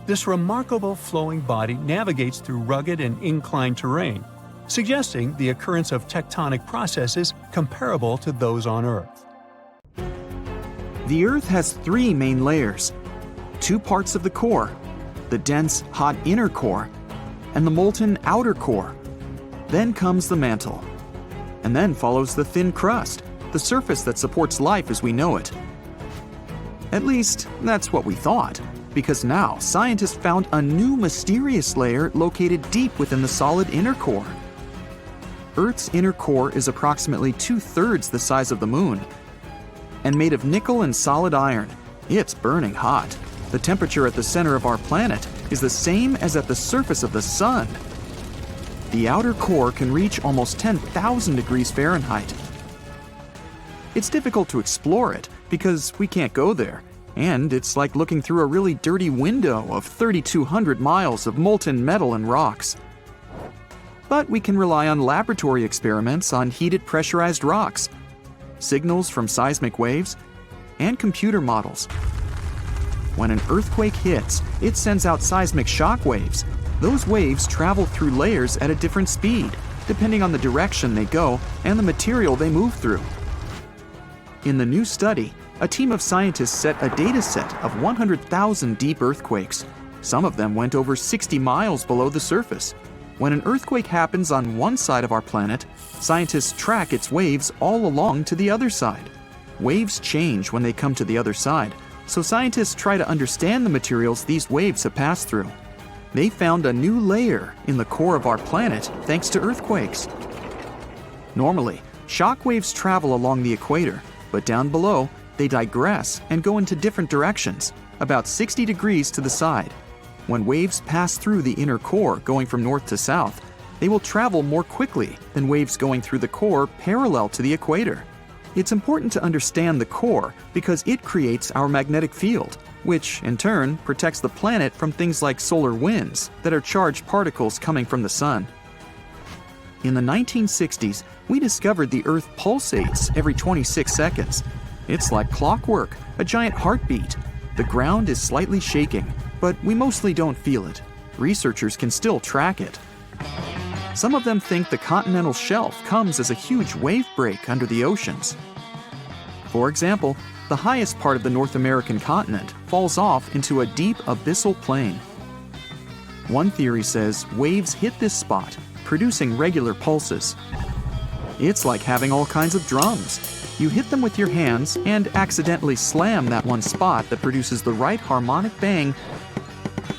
Speaker 2: This remarkable flowing body navigates through rugged and inclined terrain, suggesting the occurrence of tectonic processes comparable to those on Earth.
Speaker 3: The Earth has three main layers: two parts of the core, the dense, hot inner core, and the molten outer core. Then comes the mantle. And then follows the thin crust, the surface that supports life as we know it. At least, that's what we thought, because now scientists found a new mysterious layer located deep within the solid inner core. Earth's inner core is approximately 2/3 the size of the Moon. And made of nickel and solid iron, it's burning hot. The temperature at the center of our planet is the same as at the surface of the Sun. The outer core can reach almost 10,000 degrees Fahrenheit. It's difficult to explore it because we can't go there, and it's like looking through a really dirty window of 3,200 miles of molten metal and rocks. But we can rely on laboratory experiments on heated pressurized rocks, signals from seismic waves, and computer models. When an earthquake hits, it sends out seismic shock waves. Those waves travel through layers at a different speed, depending on the direction they go and the material they move through. In the new study, a team of scientists set a data set of 100,000 deep earthquakes. Some of them went over 60 miles below the surface. When an earthquake happens on one side of our planet, scientists track its waves all along to the other side. Waves change when they come to the other side, so scientists try to understand the materials these waves have passed through. They found a new layer in the core of our planet thanks to earthquakes. Normally, shock waves travel along the equator, but down below, they digress and go into different directions, about 60 degrees to the side. When waves pass through the inner core going from north to south, they will travel more quickly than waves going through the core parallel to the equator. It's important to understand the core because it creates our magnetic field, which, in turn, protects the planet from things like solar winds that are charged particles coming from the sun. In the 1960s, we discovered the Earth pulsates every 26 seconds. It's like clockwork, a giant heartbeat. The ground is slightly shaking, but we mostly don't feel it. Researchers can still track it. Some of them think the continental shelf comes as a huge wave break under the oceans. For example, the highest part of the North American continent falls off into a deep abyssal plain. One theory says waves hit this spot, producing regular pulses. It's like having all kinds of drums. You hit them with your hands and accidentally slam that one spot that produces the right harmonic bang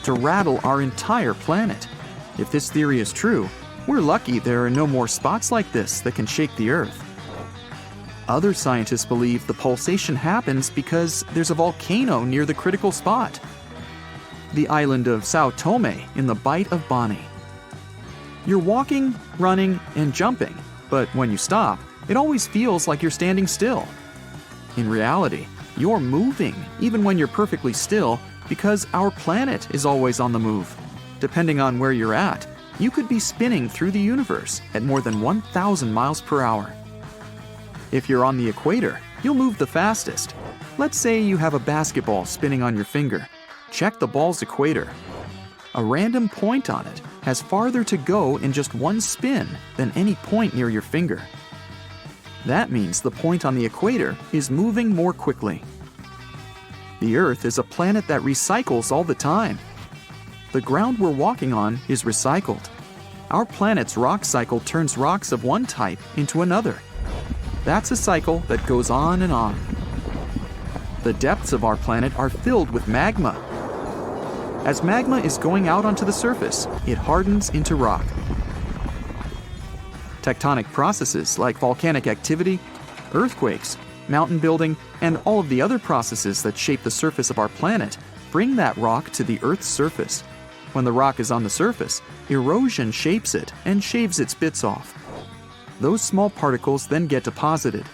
Speaker 3: to rattle our entire planet. If this theory is true, we're lucky there are no more spots like this that can shake the Earth. Other scientists believe the pulsation happens because there's a volcano near the critical spot, the island of Sao Tome in the Bight of Boni. You're walking, running, and jumping, but when you stop, it always feels like you're standing still. In reality, you're moving even when you're perfectly still because our planet is always on the move. Depending on where you're at, you could be spinning through the universe at more than 1,000 miles per hour. If you're on the equator, you'll move the fastest. Let's say you have a basketball spinning on your finger. Check the ball's equator. A random point on it has farther to go in just one spin than any point near your finger. That means the point on the equator is moving more quickly. The Earth is a planet that recycles all the time. The ground we're walking on is recycled. Our planet's rock cycle turns rocks of one type into another. That's a cycle that goes on and on. The depths of our planet are filled with magma. As magma is going out onto the surface, it hardens into rock. Tectonic processes like volcanic activity, earthquakes, mountain building, and all of the other processes that shape the surface of our planet bring that rock to the Earth's surface. When the rock is on the surface, erosion shapes it and shaves its bits off. Those small particles then get deposited.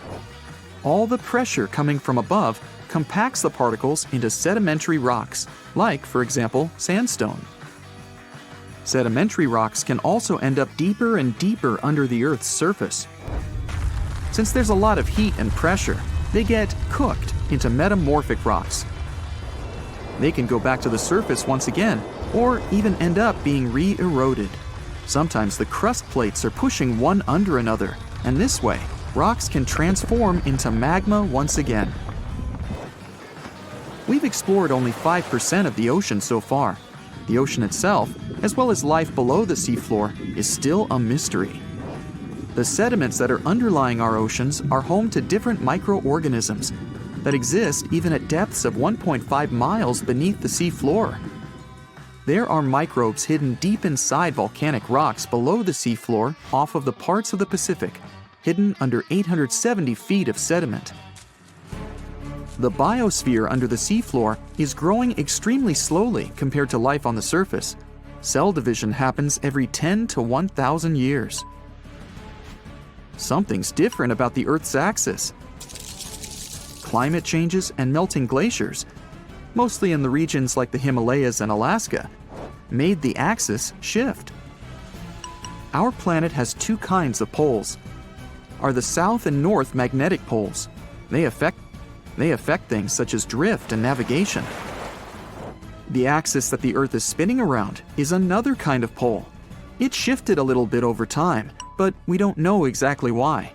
Speaker 3: All the pressure coming from above compacts the particles into sedimentary rocks, like, for example, sandstone. Sedimentary rocks can also end up deeper and deeper under the Earth's surface. Since there's a lot of heat and pressure, they get cooked into metamorphic rocks. They can go back to the surface once again, or even end up being re-eroded. Sometimes the crust plates are pushing one under another, and this way, rocks can transform into magma once again. We've explored only 5% of the ocean so far. The ocean itself, as well as life below the seafloor, is still a mystery. The sediments that are underlying our oceans are home to different microorganisms that exist even at depths of 1.5 miles beneath the seafloor. There are microbes hidden deep inside volcanic rocks below the seafloor off of the parts of the Pacific, hidden under 870 feet of sediment. The biosphere under the seafloor is growing extremely slowly compared to life on the surface. Cell division happens every 10 to 1,000 years. Something's different about the Earth's axis. Climate changes and melting glaciers, mostly in the regions like the Himalayas and Alaska, made the axis shift. Our planet has two kinds of poles. Are the south and north magnetic poles. They affect things such as drift and navigation. The axis that the Earth is spinning around is another kind of pole. It shifted a little bit over time, but we don't know exactly why.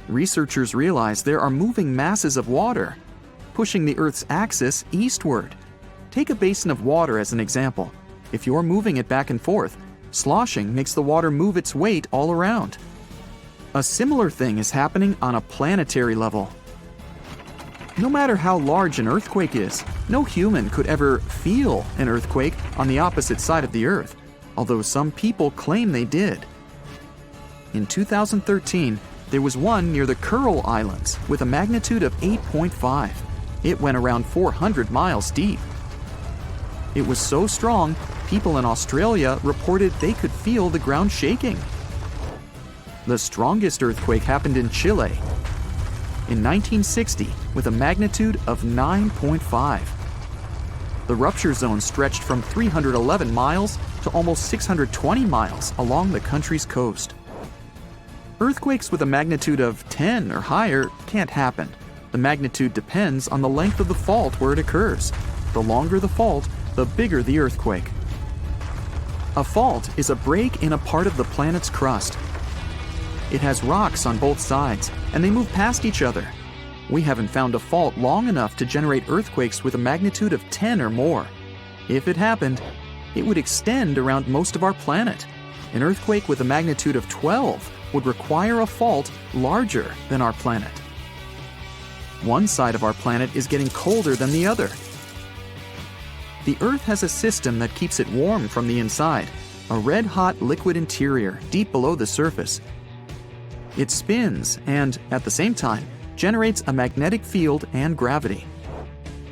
Speaker 3: Researchers realize there are moving masses of water, pushing the Earth's axis eastward. Take a basin of water as an example. If you're moving it back and forth, sloshing makes the water move its weight all around. A similar thing is happening on a planetary level. No matter how large an earthquake is, no human could ever feel an earthquake on the opposite side of the Earth, although some people claim they did. In 2013, there was one near the Kuril Islands with a magnitude of 8.5. It went around 400 miles deep. It was so strong, people in Australia reported they could feel the ground shaking. The strongest earthquake happened in Chile in 1960 with a magnitude of 9.5. The rupture zone stretched from 311 miles to almost 620 miles along the country's coast. Earthquakes with a magnitude of 10 or higher can't happen. The magnitude depends on the length of the fault where it occurs. The longer the fault, the bigger the earthquake. A fault is a break in a part of the planet's crust. It has rocks on both sides, and they move past each other. We haven't found a fault long enough to generate earthquakes with a magnitude of 10 or more. If it happened, it would extend around most of our planet. An earthquake with a magnitude of 12 would require a fault larger than our planet. One side of our planet is getting colder than the other. The Earth has a system that keeps it warm from the inside, a red-hot liquid interior deep below the surface. It spins and, at the same time, generates a magnetic field and gravity.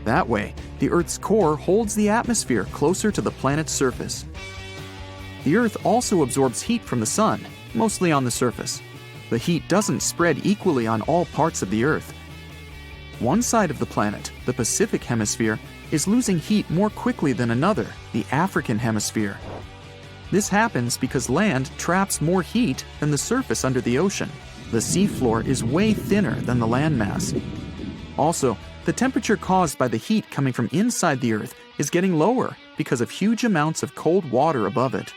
Speaker 3: That way, the Earth's core holds the atmosphere closer to the planet's surface. The Earth also absorbs heat from the sun, mostly on the surface. The heat doesn't spread equally on all parts of the Earth. One side of the planet, the Pacific Hemisphere, is losing heat more quickly than another, the African Hemisphere. This happens because land traps more heat than the surface under the ocean. The seafloor is way thinner than the landmass. Also, the temperature caused by the heat coming from inside the Earth is getting lower because of huge amounts of cold water above it.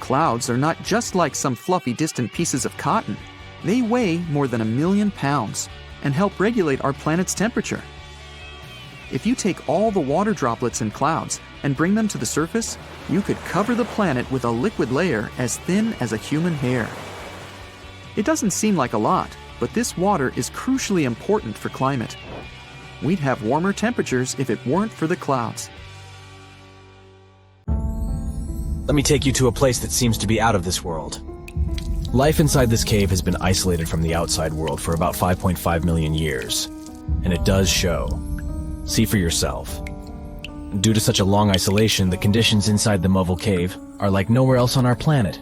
Speaker 3: Clouds are not just like some fluffy distant pieces of cotton. They weigh more than 1 million pounds and help regulate our planet's temperature. If you take all the water droplets in clouds and bring them to the surface, you could cover the planet with a liquid layer as thin as a human hair. It doesn't seem like a lot, but this water is crucially important for climate. We'd have warmer temperatures if it weren't for the clouds.
Speaker 4: Let me take you to a place that seems to be out of this world. Life inside this cave has been isolated from the outside world for about 5.5 million years, and it does show. See for yourself. Due to such a long isolation, the conditions inside the Mobile Cave are like nowhere else on our planet.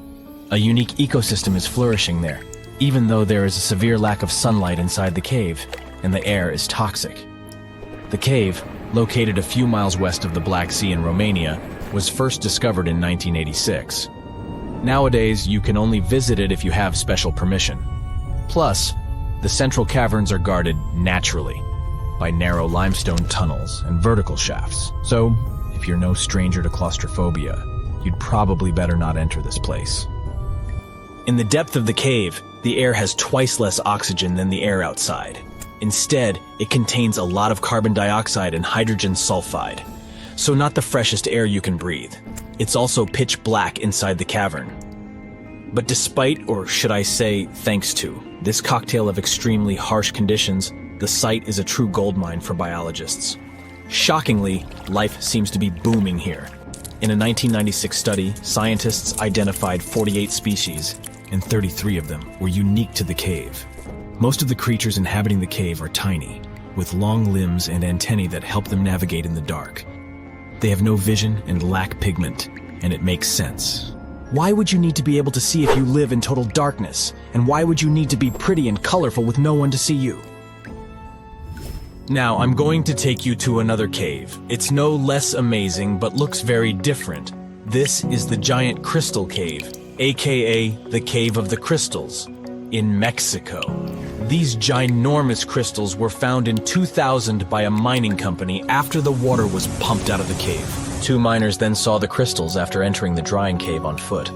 Speaker 4: A unique ecosystem is flourishing there, even though there is a severe lack of sunlight inside the cave, and the air is toxic. The cave, located a few miles west of the Black Sea in Romania, was first discovered in 1986. Nowadays, you can only visit it if you have special permission. Plus, the central caverns are guarded naturally by narrow limestone tunnels and vertical shafts. So, if you're no stranger to claustrophobia, you'd probably better not enter this place. In the depth of the cave, the air has twice less oxygen than the air outside. Instead, it contains a lot of carbon dioxide and hydrogen sulfide, so not the freshest air you can breathe. It's also pitch black inside the cavern. But despite, or should I say thanks to, this cocktail of extremely harsh conditions, the site is a true goldmine for biologists. Shockingly, life seems to be booming here. In a 1996 study, scientists identified 48 species, and 33 of them were unique to the cave. Most of the creatures inhabiting the cave are tiny, with long limbs and antennae that help them navigate in the dark. They have no vision and lack pigment, and it makes sense. Why would you need to be able to see if you live in total darkness? And why would you need to be pretty and colorful with no one to see you? Now, I'm going to take you to another cave. It's no less amazing, but looks very different. This is the Giant Crystal Cave, aka the Cave of the Crystals, in Mexico. These ginormous crystals were found in 2000 by a mining company after the water was pumped out of the cave. 2 miners then saw the crystals after entering the drying cave on foot.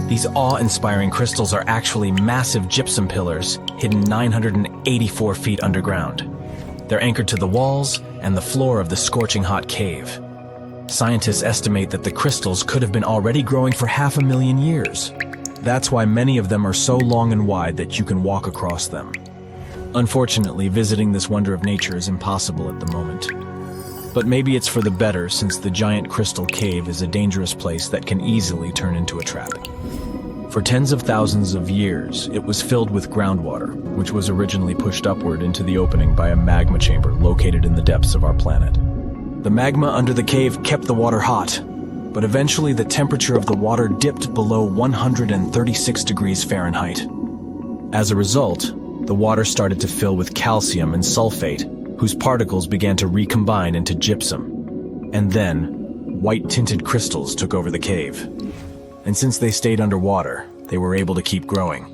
Speaker 4: These awe-inspiring crystals are actually massive gypsum pillars hidden 984 feet underground. They're anchored to the walls and the floor of the scorching hot cave. Scientists estimate that the crystals could have been already growing for 500,000 years. That's why many of them are so long and wide that you can walk across them. Unfortunately, visiting this wonder of nature is impossible at the moment. But maybe it's for the better, since the giant crystal cave is a dangerous place that can easily turn into a trap. For tens of thousands of years, it was filled with groundwater, which was originally pushed upward into the opening by a magma chamber located in the depths of our planet. The magma under the cave kept the water hot, but eventually the temperature of the water dipped below 136 degrees Fahrenheit. As a result, the water started to fill with calcium and sulfate, whose particles began to recombine into gypsum. And then, white-tinted crystals took over the cave. And since they stayed underwater, they were able to keep growing.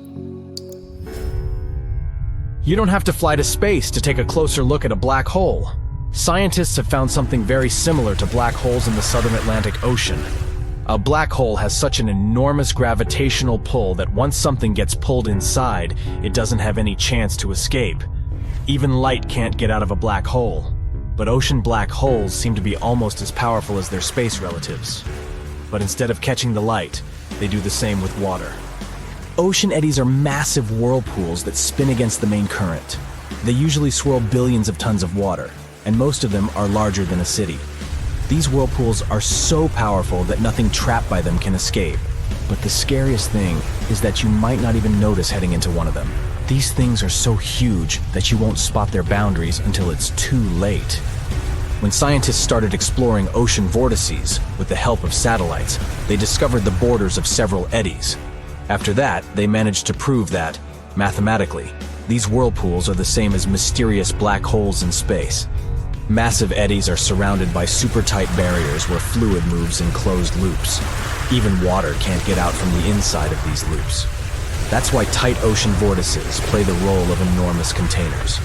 Speaker 4: You don't have to fly to space to take a closer look at a black hole. Scientists have found something very similar to black holes in the southern Atlantic Ocean. A black hole has such an enormous gravitational pull that once something gets pulled inside, it doesn't have any chance to escape. Even light can't get out of a black hole. But ocean black holes seem to be almost as powerful as their space relatives. But instead of catching the light, they do the same with water. Ocean eddies are massive whirlpools that spin against the main current. They usually swirl billions of tons of water, and most of them are larger than a city. These whirlpools are so powerful that nothing trapped by them can escape. But the scariest thing is that you might not even notice heading into one of them. These things are so huge that you won't spot their boundaries until it's too late. When scientists started exploring ocean vortices with the help of satellites, they discovered the borders of several eddies. After that, they managed to prove that, mathematically, these whirlpools are the same as mysterious black holes in space. Massive eddies are surrounded by super-tight barriers where fluid moves in closed loops. Even water can't get out from the inside of these loops. That's why tight ocean vortices play the role of enormous containers.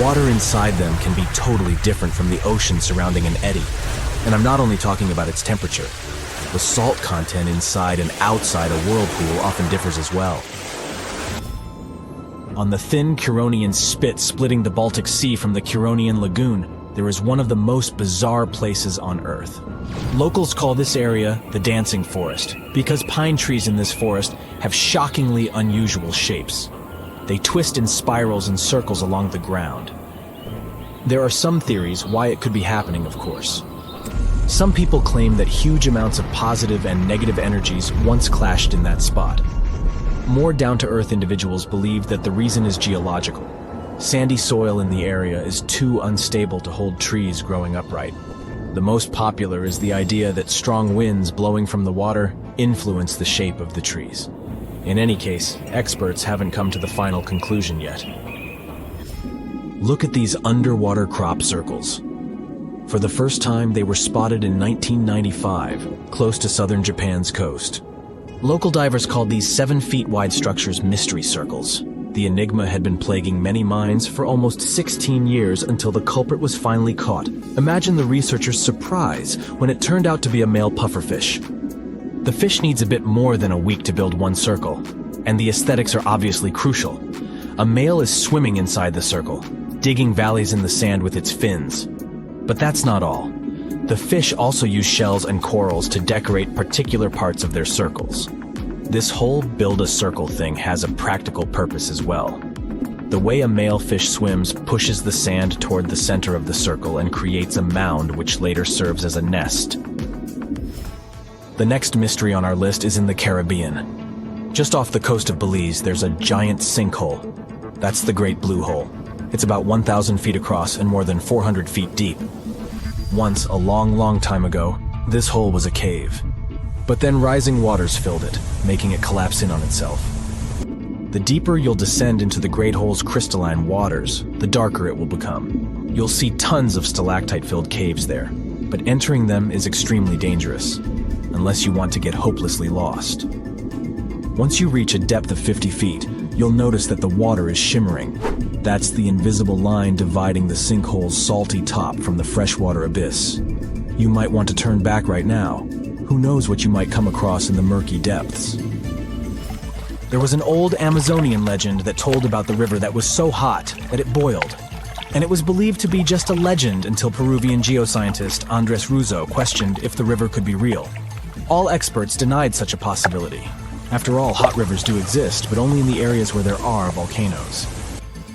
Speaker 4: Water inside them can be totally different from the ocean surrounding an eddy. And I'm not only talking about its temperature. The salt content inside and outside a whirlpool often differs as well. On the thin Curonian spit splitting the Baltic Sea from the Curonian Lagoon, there is one of the most bizarre places on Earth. Locals call this area the Dancing Forest because pine trees in this forest have shockingly unusual shapes. They twist in spirals and circles along the ground. There are some theories why it could be happening, of course. Some people claim that huge amounts of positive and negative energies once clashed in that spot. More down-to-earth individuals believe that the reason is geological. Sandy soil in the area is too unstable to hold trees growing upright. The most popular is the idea that strong winds blowing from the water influence the shape of the trees. In any case, experts haven't come to the final conclusion yet. Look at these underwater crop circles. For the first time, they were spotted in 1995, close to southern Japan's coast. Local divers called these 7 feet wide structures mystery circles. The enigma had been plaguing many minds for almost 16 years until the culprit was finally caught. Imagine the researchers' surprise when it turned out to be a male pufferfish. The fish needs a bit more than a week to build one circle, and the aesthetics are obviously crucial. A male is swimming inside the circle, digging valleys in the sand with its fins. But that's not all. The fish also use shells and corals to decorate particular parts of their circles. This whole build-a-circle thing has a practical purpose as well. The way a male fish swims pushes the sand toward the center of the circle and creates a mound which later serves as a nest. The next mystery on our list is in the Caribbean. Just off the coast of Belize, there's a giant sinkhole. That's the Great Blue Hole. It's about 1,000 feet across and more than 400 feet deep. Once, a long, long time ago, this hole was a cave. But then rising waters filled it, making it collapse in on itself. The deeper you'll descend into the Great Hole's crystalline waters, the darker it will become. You'll see tons of stalactite-filled caves there, but entering them is extremely dangerous, unless you want to get hopelessly lost. Once you reach a depth of 50 feet, you'll notice that the water is shimmering. That's the invisible line dividing the sinkhole's salty top from the freshwater abyss. You might want to turn back right now. Who knows what you might come across in the murky depths. There was an old Amazonian legend that told about the river that was so hot that it boiled. And it was believed to be just a legend until Peruvian geoscientist Andres Russo questioned if the river could be real. All experts denied such a possibility. After all, hot rivers do exist, but only in the areas where there are volcanoes.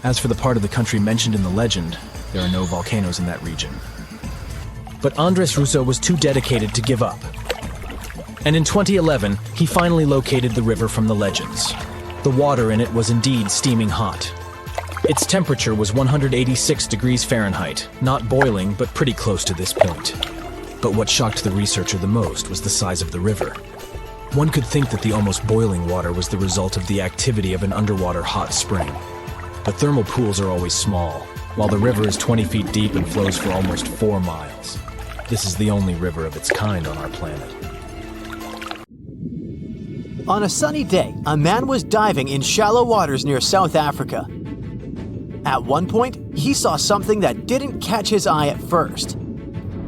Speaker 4: As for the part of the country mentioned in the legend, there are no volcanoes in that region. But Andres Russo was too dedicated to give up. And in 2011, he finally located the river from the legends. The water in it was indeed steaming hot. Its temperature was 186 degrees Fahrenheit, not boiling, but pretty close to this point. But what shocked the researcher the most was the size of the river. One could think that the almost boiling water was the result of the activity of an underwater hot spring. But thermal pools are always small, while the river is 20 feet deep and flows for almost 4 miles. This is the only river of its kind on our planet.
Speaker 1: On a sunny day, a man was diving in shallow waters near South Africa. At one point, he saw something that didn't catch his eye at first.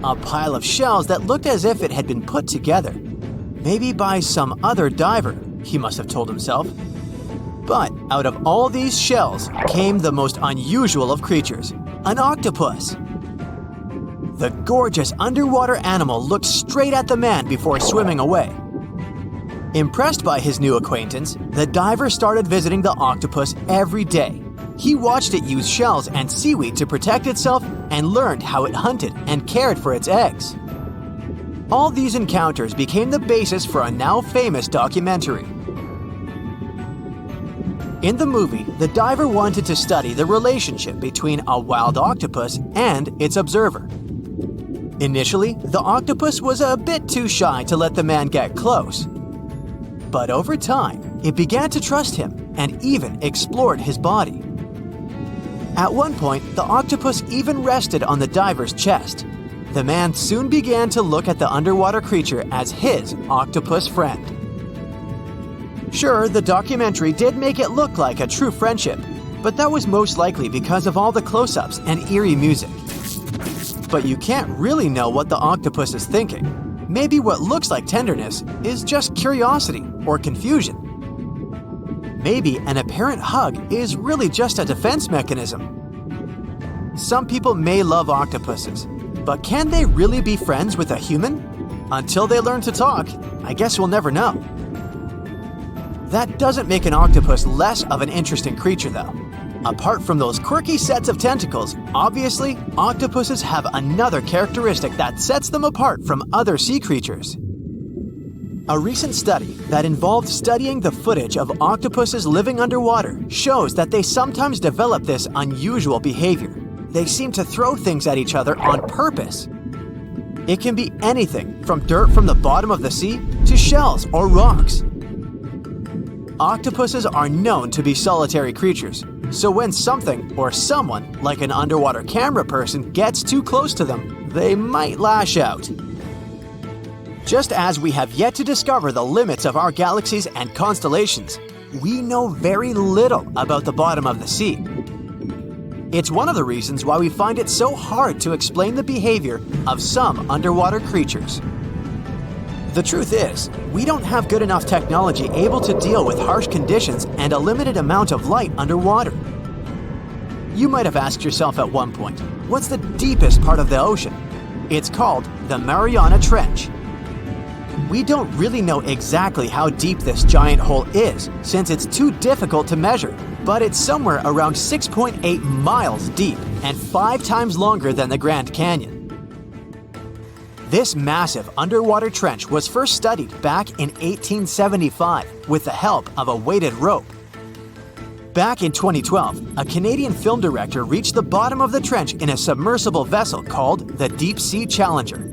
Speaker 1: A pile of shells that looked as if it had been put together. Maybe by some other diver, he must have told himself. But out of all these shells came the most unusual of creatures, an octopus. The gorgeous underwater animal looked straight at the man before swimming away. Impressed by his new acquaintance, the diver started visiting the octopus every day. He watched it use shells and seaweed to protect itself and learned how it hunted and cared for its eggs. All these encounters became the basis for a now famous documentary. In the movie, the diver wanted to study the relationship between a wild octopus and its observer. Initially, the octopus was a bit too shy to let the man get close. But over time, it began to trust him and even explored his body. At one point, the octopus even rested on the diver's chest. The man soon began to look at the underwater creature as his octopus friend. Sure, the documentary did make it look like a true friendship, but that was most likely because of all the close-ups and eerie music. But you can't really know what the octopus is thinking. Maybe what looks like tenderness is just curiosity or confusion. Maybe an apparent hug is really just a defense mechanism. Some people may love octopuses, but can they really be friends with a human? Until they learn to talk, I guess we'll never know. That doesn't make an octopus less of an interesting creature, though. Apart from those quirky sets of tentacles, obviously, octopuses have another characteristic that sets them apart from other sea creatures. A recent study that involved studying the footage of octopuses living underwater shows that they sometimes develop this unusual behavior. They seem to throw things at each other on purpose. It can be anything from dirt from the bottom of the sea to shells or rocks. Octopuses are known to be solitary creatures, so when something or someone, like an underwater camera person, gets too close to them, they might lash out. Just as we have yet to discover the limits of our galaxies and constellations, we know very little about the bottom of the sea. It's one of the reasons why we find it so hard to explain the behavior of some underwater creatures. The truth is, we don't have good enough technology able to deal with harsh conditions and a limited amount of light underwater. You might have asked yourself at one point, what's the deepest part of the ocean? It's called the Mariana Trench. We don't really know exactly how deep this giant hole is, since it's too difficult to measure, but it's somewhere around 6.8 miles deep and 5 times longer than the Grand Canyon. This massive underwater trench was first studied back in 1875 with the help of a weighted rope. Back in 2012, a Canadian film director reached the bottom of the trench in a submersible vessel called the Deep Sea Challenger.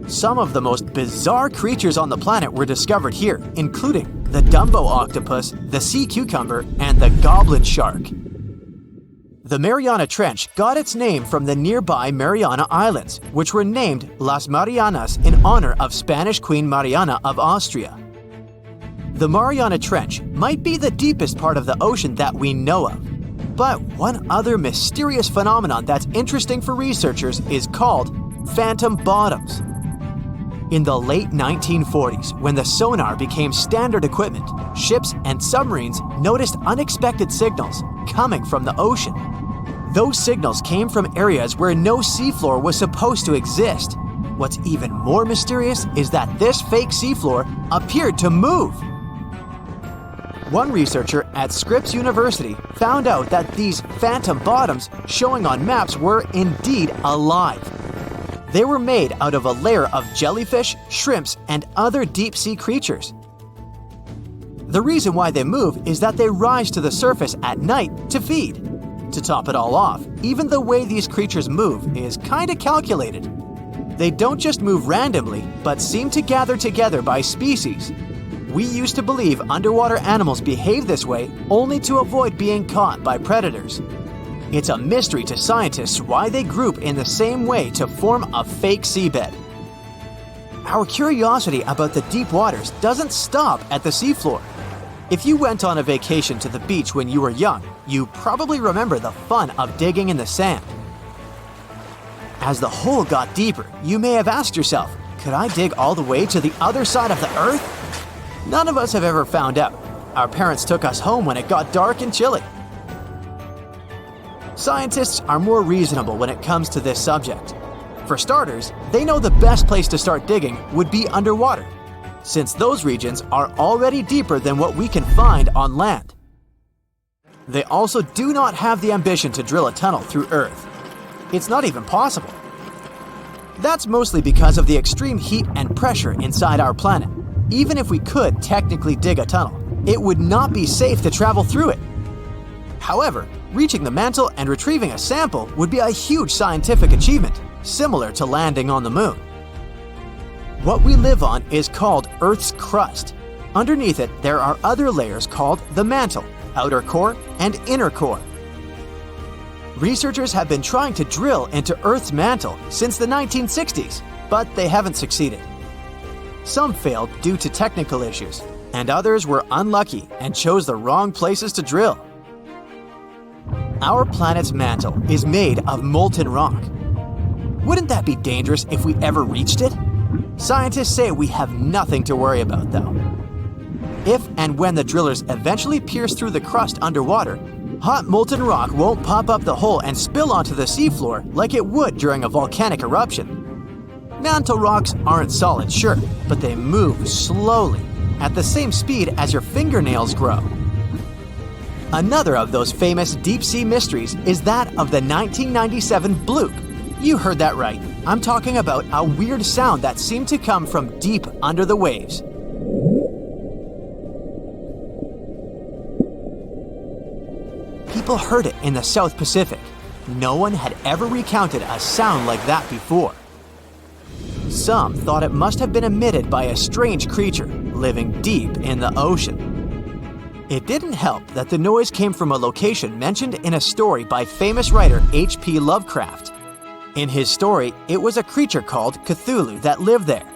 Speaker 1: Some of the most bizarre creatures on the planet were discovered here, including the Dumbo octopus, the sea cucumber, and the goblin shark. The Mariana Trench got its name from the nearby Mariana Islands, which were named Las Marianas in honor of Spanish Queen Mariana of Austria. The Mariana Trench might be the deepest part of the ocean that we know of. But one other mysterious phenomenon that's interesting for researchers is called phantom bottoms. In the late 1940s, when the sonar became standard equipment, ships and submarines noticed unexpected signals coming from the ocean. Those signals came from areas where no seafloor was supposed to exist. What's even more mysterious is that this fake seafloor appeared to move. One researcher at Scripps University found out that these phantom bottoms showing on maps were indeed alive. They were made out of a layer of jellyfish, shrimps, and other deep-sea creatures. The reason why they move is that they rise to the surface at night to feed. To top it all off, even the way these creatures move is kinda calculated. They don't just move randomly, but seem to gather together by species. We used to believe underwater animals behave this way only to avoid being caught by predators. It's a mystery to scientists why they group in the same way to form a fake seabed. Our curiosity about the deep waters doesn't stop at the seafloor. If you went on a vacation to the beach when you were young, you probably remember the fun of digging in the sand. As the hole got deeper, you may have asked yourself, could I dig all the way to the other side of the Earth? None of us have ever found out. Our parents took us home when it got dark and chilly. Scientists are more reasonable when it comes to this subject. For starters, they know the best place to start digging would be underwater, since those regions are already deeper than what we can find on land. They also do not have the ambition to drill a tunnel through Earth. It's not even possible. That's mostly because of the extreme heat and pressure inside our planet. Even if we could technically dig a tunnel, it would not be safe to travel through it. However, reaching the mantle and retrieving a sample would be a huge scientific achievement, similar to landing on the moon. What we live on is called Earth's crust. Underneath it, there are other layers called the mantle, outer core, and inner core. Researchers have been trying to drill into Earth's mantle since the 1960s, but they haven't succeeded. Some failed due to technical issues, and others were unlucky and chose the wrong places to drill. Our planet's mantle is made of molten rock. Wouldn't that be dangerous if we ever reached it? Scientists say we have nothing to worry about, though. If and when the drillers eventually pierce through the crust underwater, hot molten rock won't pop up the hole and spill onto the seafloor like it would during a volcanic eruption. Mantle rocks aren't solid, sure, but they move slowly, at the same speed as your fingernails grow. Another of those famous deep-sea mysteries is that of the 1997 bloop. You heard that right. I'm talking about a weird sound that seemed to come from deep under the waves. People heard it in the South Pacific. No one had ever recounted a sound like that before. Some thought it must have been emitted by a strange creature living deep in the ocean. It didn't help that the noise came from a location mentioned in a story by famous writer H.P. Lovecraft. In his story, it was a creature called Cthulhu that lived there.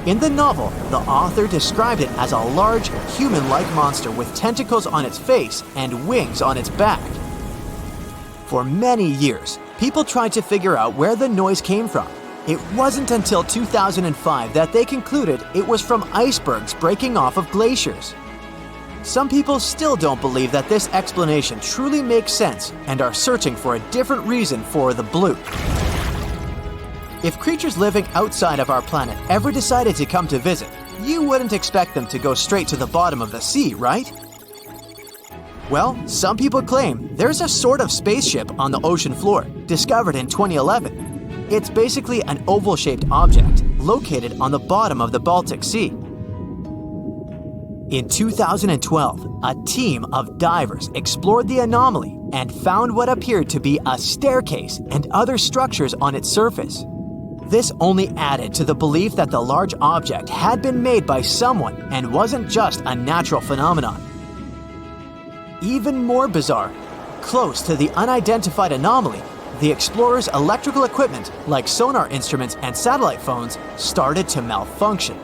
Speaker 1: In the novel, the author described it as a large, human-like monster with tentacles on its face and wings on its back. For many years, people tried to figure out where the noise came from. It wasn't until 2005 that they concluded it was from icebergs breaking off of glaciers. Some people still don't believe that this explanation truly makes sense and are searching for a different reason for the bloop. If creatures living outside of our planet ever decided to come to visit, you wouldn't expect them to go straight to the bottom of the sea, right? Well, some people claim there's a sort of spaceship on the ocean floor, discovered in 2011. It's basically an oval-shaped object located on the bottom of the Baltic Sea. In 2012, a team of divers explored the anomaly and found what appeared to be a staircase and other structures on its surface. This only added to the belief that the large object had been made by someone and wasn't just a natural phenomenon. Even more bizarre, close to the unidentified anomaly, the explorers' electrical equipment, like sonar instruments and satellite phones, started to malfunction.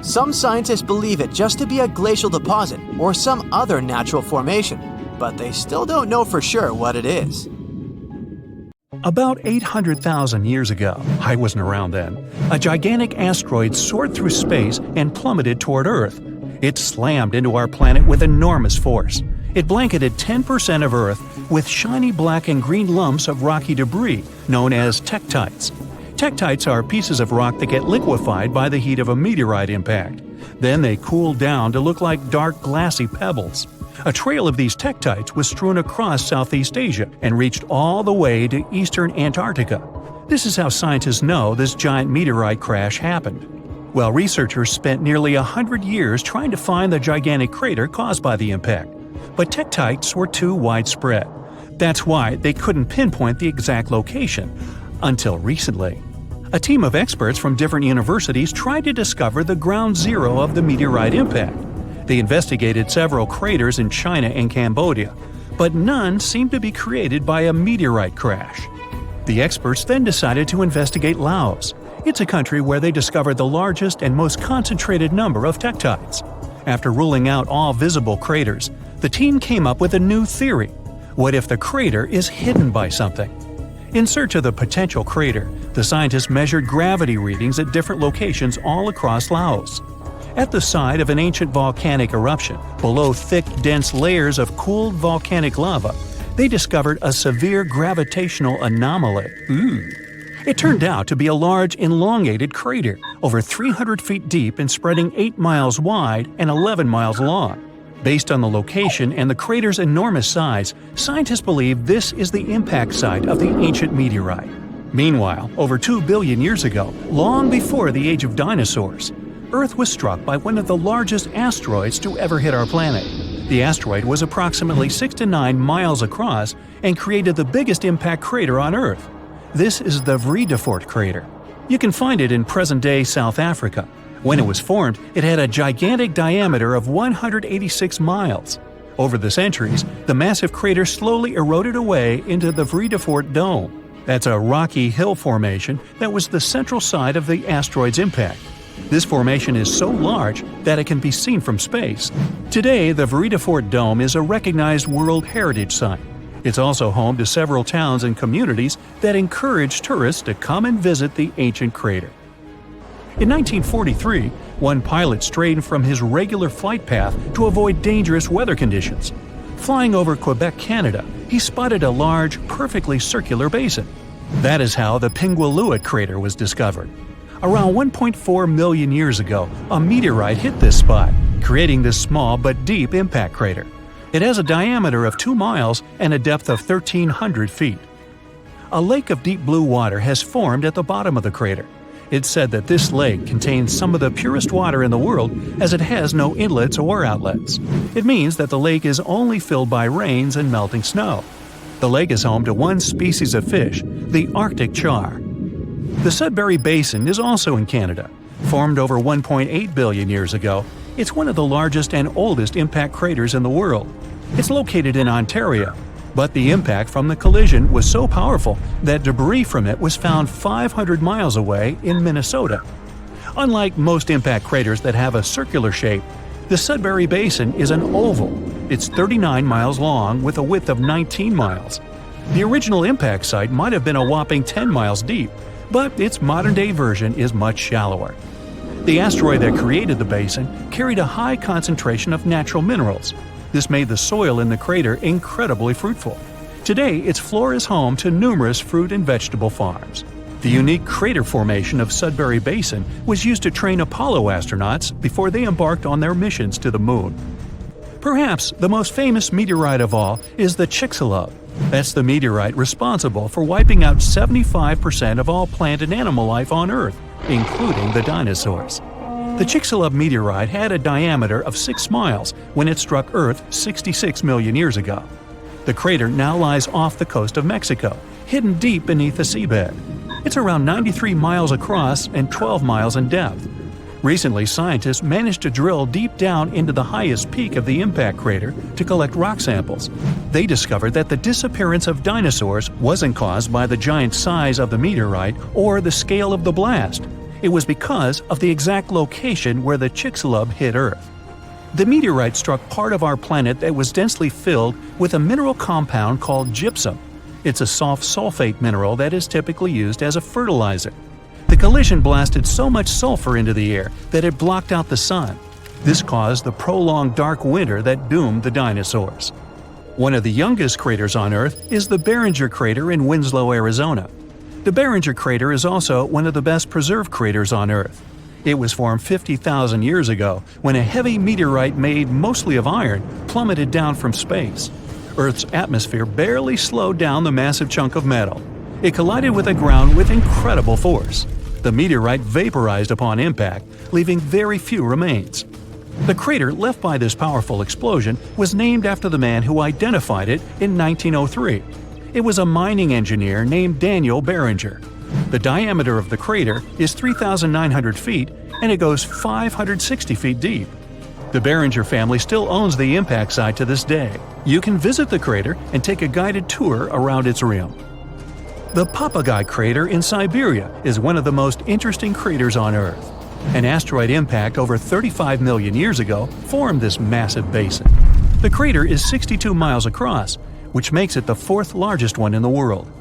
Speaker 1: Some scientists believe it just to be a glacial deposit or some other natural formation, but they still don't know for sure what it is.
Speaker 2: About 800,000 years ago, I wasn't around then, a gigantic asteroid soared through space and plummeted toward Earth. It slammed into our planet with enormous force. It blanketed 10% of Earth with shiny black and green lumps of rocky debris known as tektites. Tektites are pieces of rock that get liquefied by the heat of a meteorite impact. Then they cooled down to look like dark, glassy pebbles. A trail of these tektites was strewn across Southeast Asia and reached all the way to eastern Antarctica. This is how scientists know this giant meteorite crash happened. Well, researchers spent nearly 100 years trying to find the gigantic crater caused by the impact. But tektites were too widespread. That's why they couldn't pinpoint the exact location until recently. A team of experts from different universities tried to discover the ground zero of the meteorite impact. They investigated several craters in China and Cambodia, but none seemed to be created by a meteorite crash. The experts then decided to investigate Laos. It's a country where they discovered the largest and most concentrated number of tektites. After ruling out all visible craters, the team came up with a new theory. What if the crater is hidden by something? In search of the potential crater, the scientists measured gravity readings at different locations all across Laos. At the site of an ancient volcanic eruption, below thick, dense layers of cooled volcanic lava, they discovered a severe gravitational anomaly. It turned out to be a large, elongated crater, over 300 feet deep and spreading 8 miles wide and 11 miles long. Based on the location and the crater's enormous size, scientists believe this is the impact site of the ancient meteorite. Meanwhile, over 2 billion years ago, long before the age of dinosaurs, Earth was struck by one of the largest asteroids to ever hit our planet. The asteroid was approximately 6 to 9 miles across and created the biggest impact crater on Earth. This is the Vredefort crater. You can find it in present-day South Africa. When it was formed, it had a gigantic diameter of 186 miles. Over the centuries, the massive crater slowly eroded away into the Vredefort Dome. That's a rocky hill formation that was the central site of the asteroid's impact. This formation is so large that it can be seen from space. Today, the Vredefort Dome is a recognized World Heritage Site. It's also home to several towns and communities that encourage tourists to come and visit the ancient crater. In 1943, one pilot strayed from his regular flight path to avoid dangerous weather conditions. Flying over Quebec, Canada, he spotted a large, perfectly circular basin. That is how the Pingualuit crater was discovered. Around 1.4 million years ago, a meteorite hit this spot, creating this small but deep impact crater. It has a diameter of 2 miles and a depth of 1,300 feet. A lake of deep blue water has formed at the bottom of the crater. It's said that this lake contains some of the purest water in the world as it has no inlets or outlets. It means that the lake is only filled by rains and melting snow. The lake is home to one species of fish, the Arctic char. The Sudbury Basin is also in Canada. Formed over 1.8 billion years ago, it's one of the largest and oldest impact craters in the world. It's located in Ontario, but the impact from the collision was so powerful that debris from it was found 500 miles away in Minnesota. Unlike most impact craters that have a circular shape, the Sudbury Basin is an oval. It's 39 miles long with a width of 19 miles. The original impact site might have been a whopping 10 miles deep, but its modern-day version is much shallower. The asteroid that created the basin carried a high concentration of natural minerals. This made the soil in the crater incredibly fruitful. Today, its floor is home to numerous fruit and vegetable farms. The unique crater formation of Sudbury Basin was used to train Apollo astronauts before they embarked on their missions to the Moon. Perhaps the most famous meteorite of all is the Chicxulub. That's the meteorite responsible for wiping out 75% of all plant and animal life on Earth, including the dinosaurs. The Chicxulub meteorite had a diameter of 6 miles when it struck Earth 66 million years ago. The crater now lies off the coast of Mexico, hidden deep beneath the seabed. It's around 93 miles across and 12 miles in depth. Recently, scientists managed to drill deep down into the highest peak of the impact crater to collect rock samples. They discovered that the disappearance of dinosaurs wasn't caused by the giant size of the meteorite or the scale of the blast. It was because of the exact location where the Chicxulub hit Earth. The meteorite struck part of our planet that was densely filled with a mineral compound called gypsum. It's a soft sulfate mineral that is typically used as a fertilizer. The collision blasted so much sulfur into the air that it blocked out the sun. This caused the prolonged dark winter that doomed the dinosaurs. One of the youngest craters on Earth is the Barringer crater in Winslow, Arizona. The Barringer crater is also one of the best preserved craters on Earth. It was formed 50,000 years ago when a heavy meteorite made mostly of iron plummeted down from space. Earth's atmosphere barely slowed down the massive chunk of metal. It collided with the ground with incredible force. The meteorite vaporized upon impact, leaving very few remains. The crater left by this powerful explosion was named after the man who identified it in 1903. It was a mining engineer named Daniel Barringer. The diameter of the crater is 3,900 feet and it goes 560 feet deep. The Barringer family still owns the impact site to this day. You can visit the crater and take a guided tour around its rim. The Papagai crater in Siberia is one of the most interesting craters on Earth. An asteroid impact over 35 million years ago formed this massive basin. The crater is 62 miles across, which makes it the fourth largest one in the world.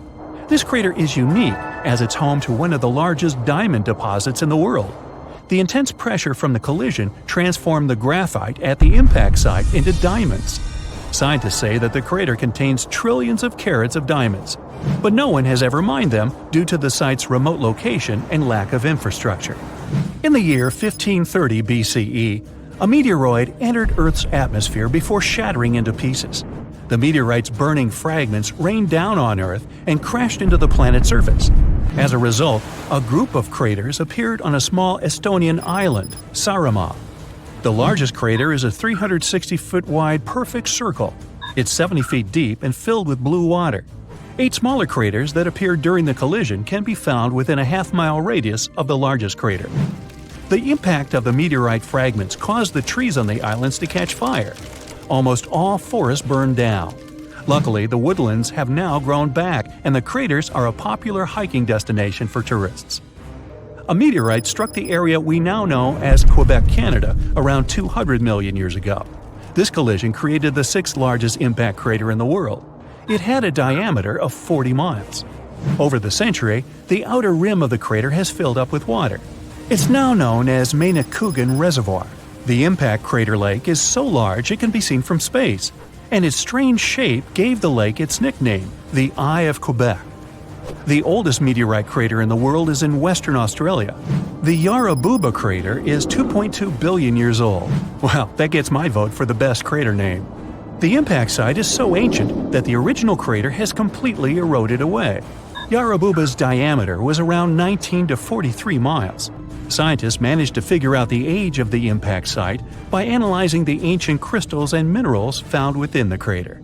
Speaker 2: This crater is unique as it's home to one of the largest diamond deposits in the world. The intense pressure from the collision transformed the graphite at the impact site into diamonds. Scientists say that the crater contains trillions of carats of diamonds, but no one has ever mined them due to the site's remote location and lack of infrastructure. In the year 1530 BCE, a meteoroid entered Earth's atmosphere before shattering into pieces. The meteorite's burning fragments rained down on Earth and crashed into the planet's surface. As a result, a group of craters appeared on a small Estonian island, Saaremaa. The largest crater is a 360-foot wide perfect circle. It's 70 feet deep and filled with blue water. 8 smaller craters that appeared during the collision can be found within a half-mile radius of the largest crater. The impact of the meteorite fragments caused the trees on the islands to catch fire. Almost all forests burned down. Luckily, the woodlands have now grown back and the craters are a popular hiking destination for tourists. A meteorite struck the area we now know as Quebec, Canada, around 200 million years ago. This collision created the 6th largest impact crater in the world. It had a diameter of 40 miles. Over the century, the outer rim of the crater has filled up with water. It's now known as Manicouagan Reservoir. The impact crater lake is so large it can be seen from space, and its strange shape gave the lake its nickname, the Eye of Quebec. The oldest meteorite crater in the world is in Western Australia. The Yarrabuba crater is 2.2 billion years old. Well, that gets my vote for the best crater name. The impact site is so ancient that the original crater has completely eroded away. Yarrabuba's diameter was around 19 to 43 miles. Scientists managed to figure out the age of the impact site by analyzing the ancient crystals and minerals found within the crater.